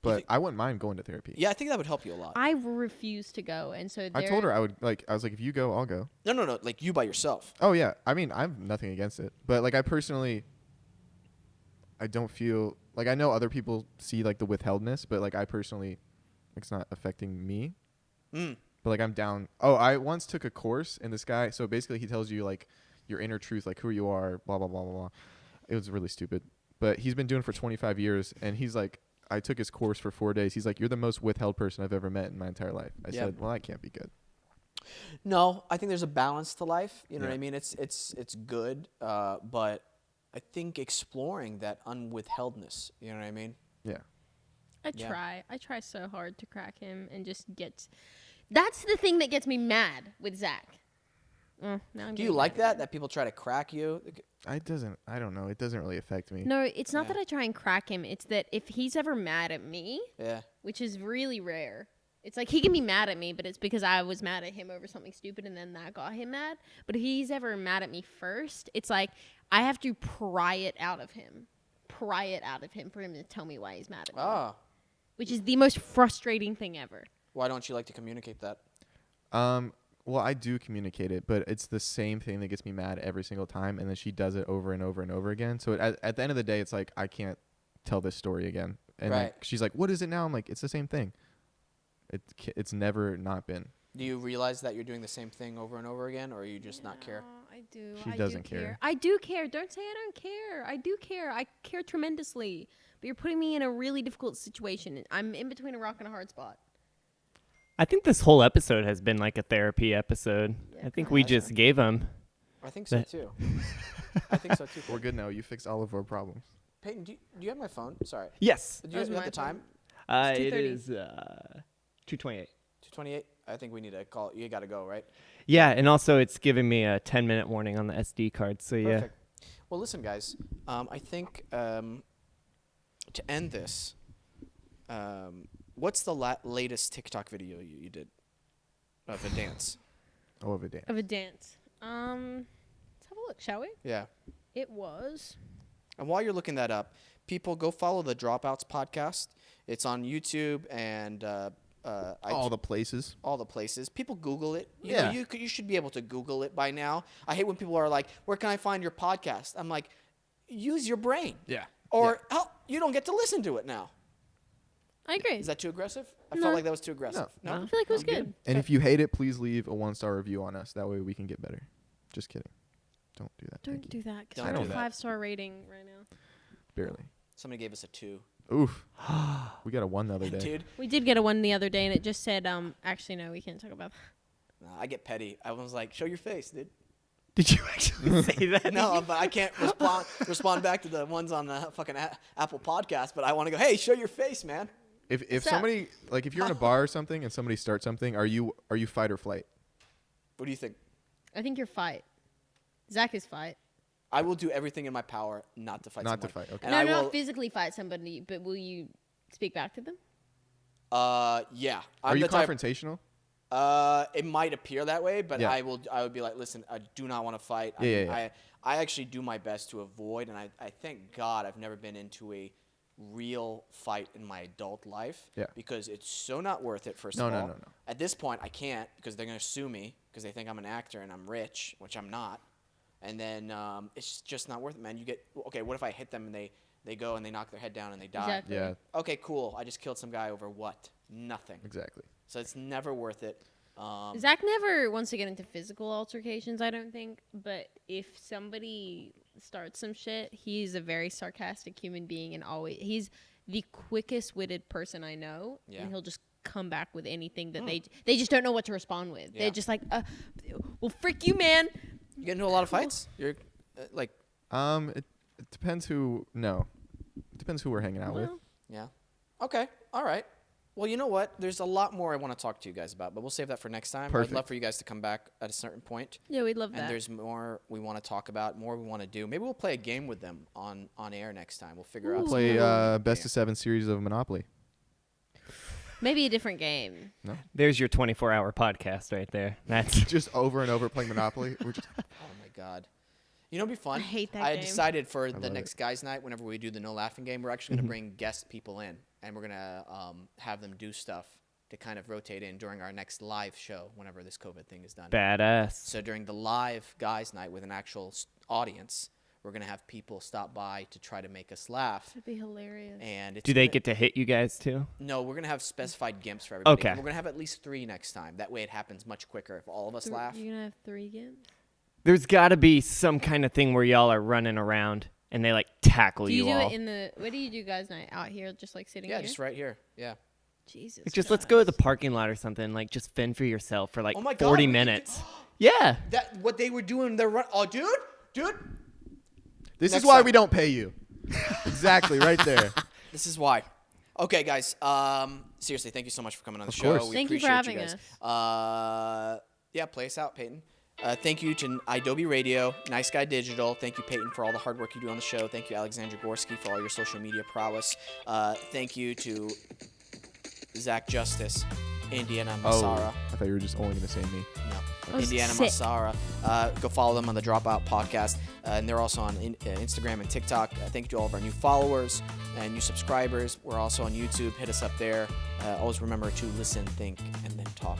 But think- I wouldn't mind going to therapy. Yeah, I think that would help you a lot. I refuse to go, and so I told her I would, I was like, if you go, I'll go. No, like you by yourself. Oh, yeah. I mean, I have nothing against it. But, like, I personally, I don't feel, like, I know other people see, like, the withheldness, but, like, I personally, it's not affecting me. Mm. But, like, I'm down. Oh, I once took a course, and this guy, so basically he tells you, like, your inner truth, like, who you are, blah, blah, blah, blah, blah. It was really stupid. But he's been doing it for 25 years, and he's like, I took his course for 4 days. He's like, you're the most withheld person I've ever met in my entire life. I said, well, that can't be good. No, I think there's a balance to life. You know what Yeah. I mean? It's good, but I think exploring that unwithheldness. You know what I mean? Yeah. I try so hard to crack him and just get. That's the thing that gets me mad with Zach. Now I'm Do you getting like mad again. that people try to crack you? I don't know. It doesn't really affect me. No, it's not Yeah. that I try and crack him. It's that if he's ever mad at me, Yeah. which is really rare. It's like he can be mad at me, but it's because I was mad at him over something stupid and then that got him mad. But if he's ever mad at me first, it's like I have to pry it out of him for him to tell me why he's mad at me. Ah, Which is the most frustrating thing ever. why don't you like to communicate that? Well, I do communicate it, but it's the same thing that gets me mad every single time, and then she does it over and over and over again. So at the end of the day, it's like I can't tell this story again. And Right. like, she's like, "What is it now?" I'm like, "It's the same thing. It's never not been." Do you realize that you're doing the same thing over and over again, or you just not care? I do. She doesn't care. I do care. Don't say I don't care. I do care. I care tremendously. But you're putting me in a really difficult situation. I'm in between a rock and a hard spot. I think this whole episode has been like a therapy episode. Yeah, I think we kinda. just gave him. I think so That- too. I think so too. We're good now. You fixed all of our problems. Peyton, do you have my phone? Sorry. Yes. Do That you was have my the time? phone. It 2:30. is 2:28. 2:28. I think we need to call. You got to go, right? Yeah, and also it's giving me a 10-minute warning on the SD card. So yeah. Perfect. Well, listen, guys. I think to end this, what's the latest TikTok video you did of a dance? Oh, of a dance. Of a dance. Let's have a look, shall we? Yeah. It was. And while you're looking that up, people go follow the Dropouts podcast. It's on YouTube and All the places. all the places. People Google it. You Yeah. know, you should be able to Google it by now. I hate when people are like, "Where can I find your podcast?" I'm like, use your brain. Yeah. Or you don't get to listen to it now. I agree. Is that too aggressive? I No. felt like that was too aggressive. No. I feel like it was I'm good. And if you hate it, please leave a 1-star review on us. That way we can get better. Just kidding. Don't do that. Don't Thank you. do that because Don't I do have a that. 5-star rating right now. Barely. Somebody gave us a 2. Oof. We got a 1 the other day. Dude, We did get a one the other day, and it just said, actually, no, we can't talk about that. nah, I get petty. I was like, "Show your face, dude." Did you actually say that? No, but I can't respond back to the ones on the fucking Apple podcast. But I want to go, "Hey, show your face, man." If What's up? somebody like if you're in a bar or something and somebody starts something, are you fight or flight? What do you think? I think you're fight. Zach is fight. I will do everything in my power not to fight Not to someone. fight, okay. And No, I not will, physically fight somebody, but will you speak back to them? yeah. Are I'm you the type- confrontational? It might appear that way, but Yeah. I would be like, listen, I do not want to fight. Yeah. I actually do my best to avoid, and I thank God I've never been into a real fight in my adult life. Yeah. Because it's so not worth it, first No, of no, all. no, no. At this point, I can't because they're going to sue me because they think I'm an actor and I'm rich, which I'm not. And then it's just not worth it, man. You get, okay, what if I hit them and they go and they knock their head down and they die? Exactly. Yeah, Okay, cool. I just killed some guy over what? Nothing. exactly. So it's never worth it. Zach never wants to get into physical altercations, I don't think. But if somebody starts some shit, he's a very sarcastic human being, and he's the quickest witted person I know. Yeah. And he'll just come back with anything that they just don't know what to respond with. Yeah. They're just like, well, frick you, man. You get into a lot of fights? You're like, It depends who. No, it depends who we're hanging out with. Well, yeah. Okay. All right. Well, you know what? There's a lot more I want to talk to you guys about, but we'll save that for next time. Perfect. I'd love for you guys to come back at a certain point. yeah, we'd love And that. there's more we want to talk about, more we want to do. Maybe we'll play a game with them on air next time. We'll figure out. Play some- best of 7 series of Monopoly. Maybe a different game. There's your 24-hour podcast right there. That's Just over and over playing Monopoly. We're just Oh my God. You know, it'd be fun. I hate that I game. decided for the love next guys' night, whenever we do the no laughing game, we're actually going to bring guest people in, and we're going to have them do stuff to kind of rotate in during our next live show, whenever this COVID thing is done. badass. So during the live guys' night with an actual audience, we're going to have people stop by to try to make us laugh. That'd be hilarious. And it's Do they gonna- get to hit you guys too? No, we're going to have specified gimps for everybody. Okay. And we're going to have at least 3 next time. That way it happens much quicker if all of us laugh. You're gonna have 3 games. There's got to be some kind of thing where y'all are running around and they like tackle Do you do all. it in the? What do you do, guys? Night out here, just like sitting Yeah, here. just right here. Yeah. Jesus. Like, just let's go to the Christ. parking lot or something. Like just fend for yourself for like Oh my 40 God, we could minutes. Yeah. That what they were doing. They're run. Oh, dude. This Next is why time. we don't pay you. Exactly, right there. This is why. Okay, guys. Seriously, thank you so much for coming on the Of show. course. We Thank you for appreciate having guys. Yeah, play us out, Peyton. Thank you to Adobe Radio, Nice Guy Digital. Thank you, Peyton, for all the hard work you do on the show. Thank you, Alexandra Gorski, for all your social media prowess. Thank you to Zach Justice, Indiana Massara. I thought you were just only going to say me. No. Oh, Indiana sick. Massara. Go follow them on the Dropout Podcast. And they're also on Instagram and TikTok. Thank you to all of our new followers and new subscribers. We're also on YouTube. Hit us up there. Always remember to listen, think, and then talk.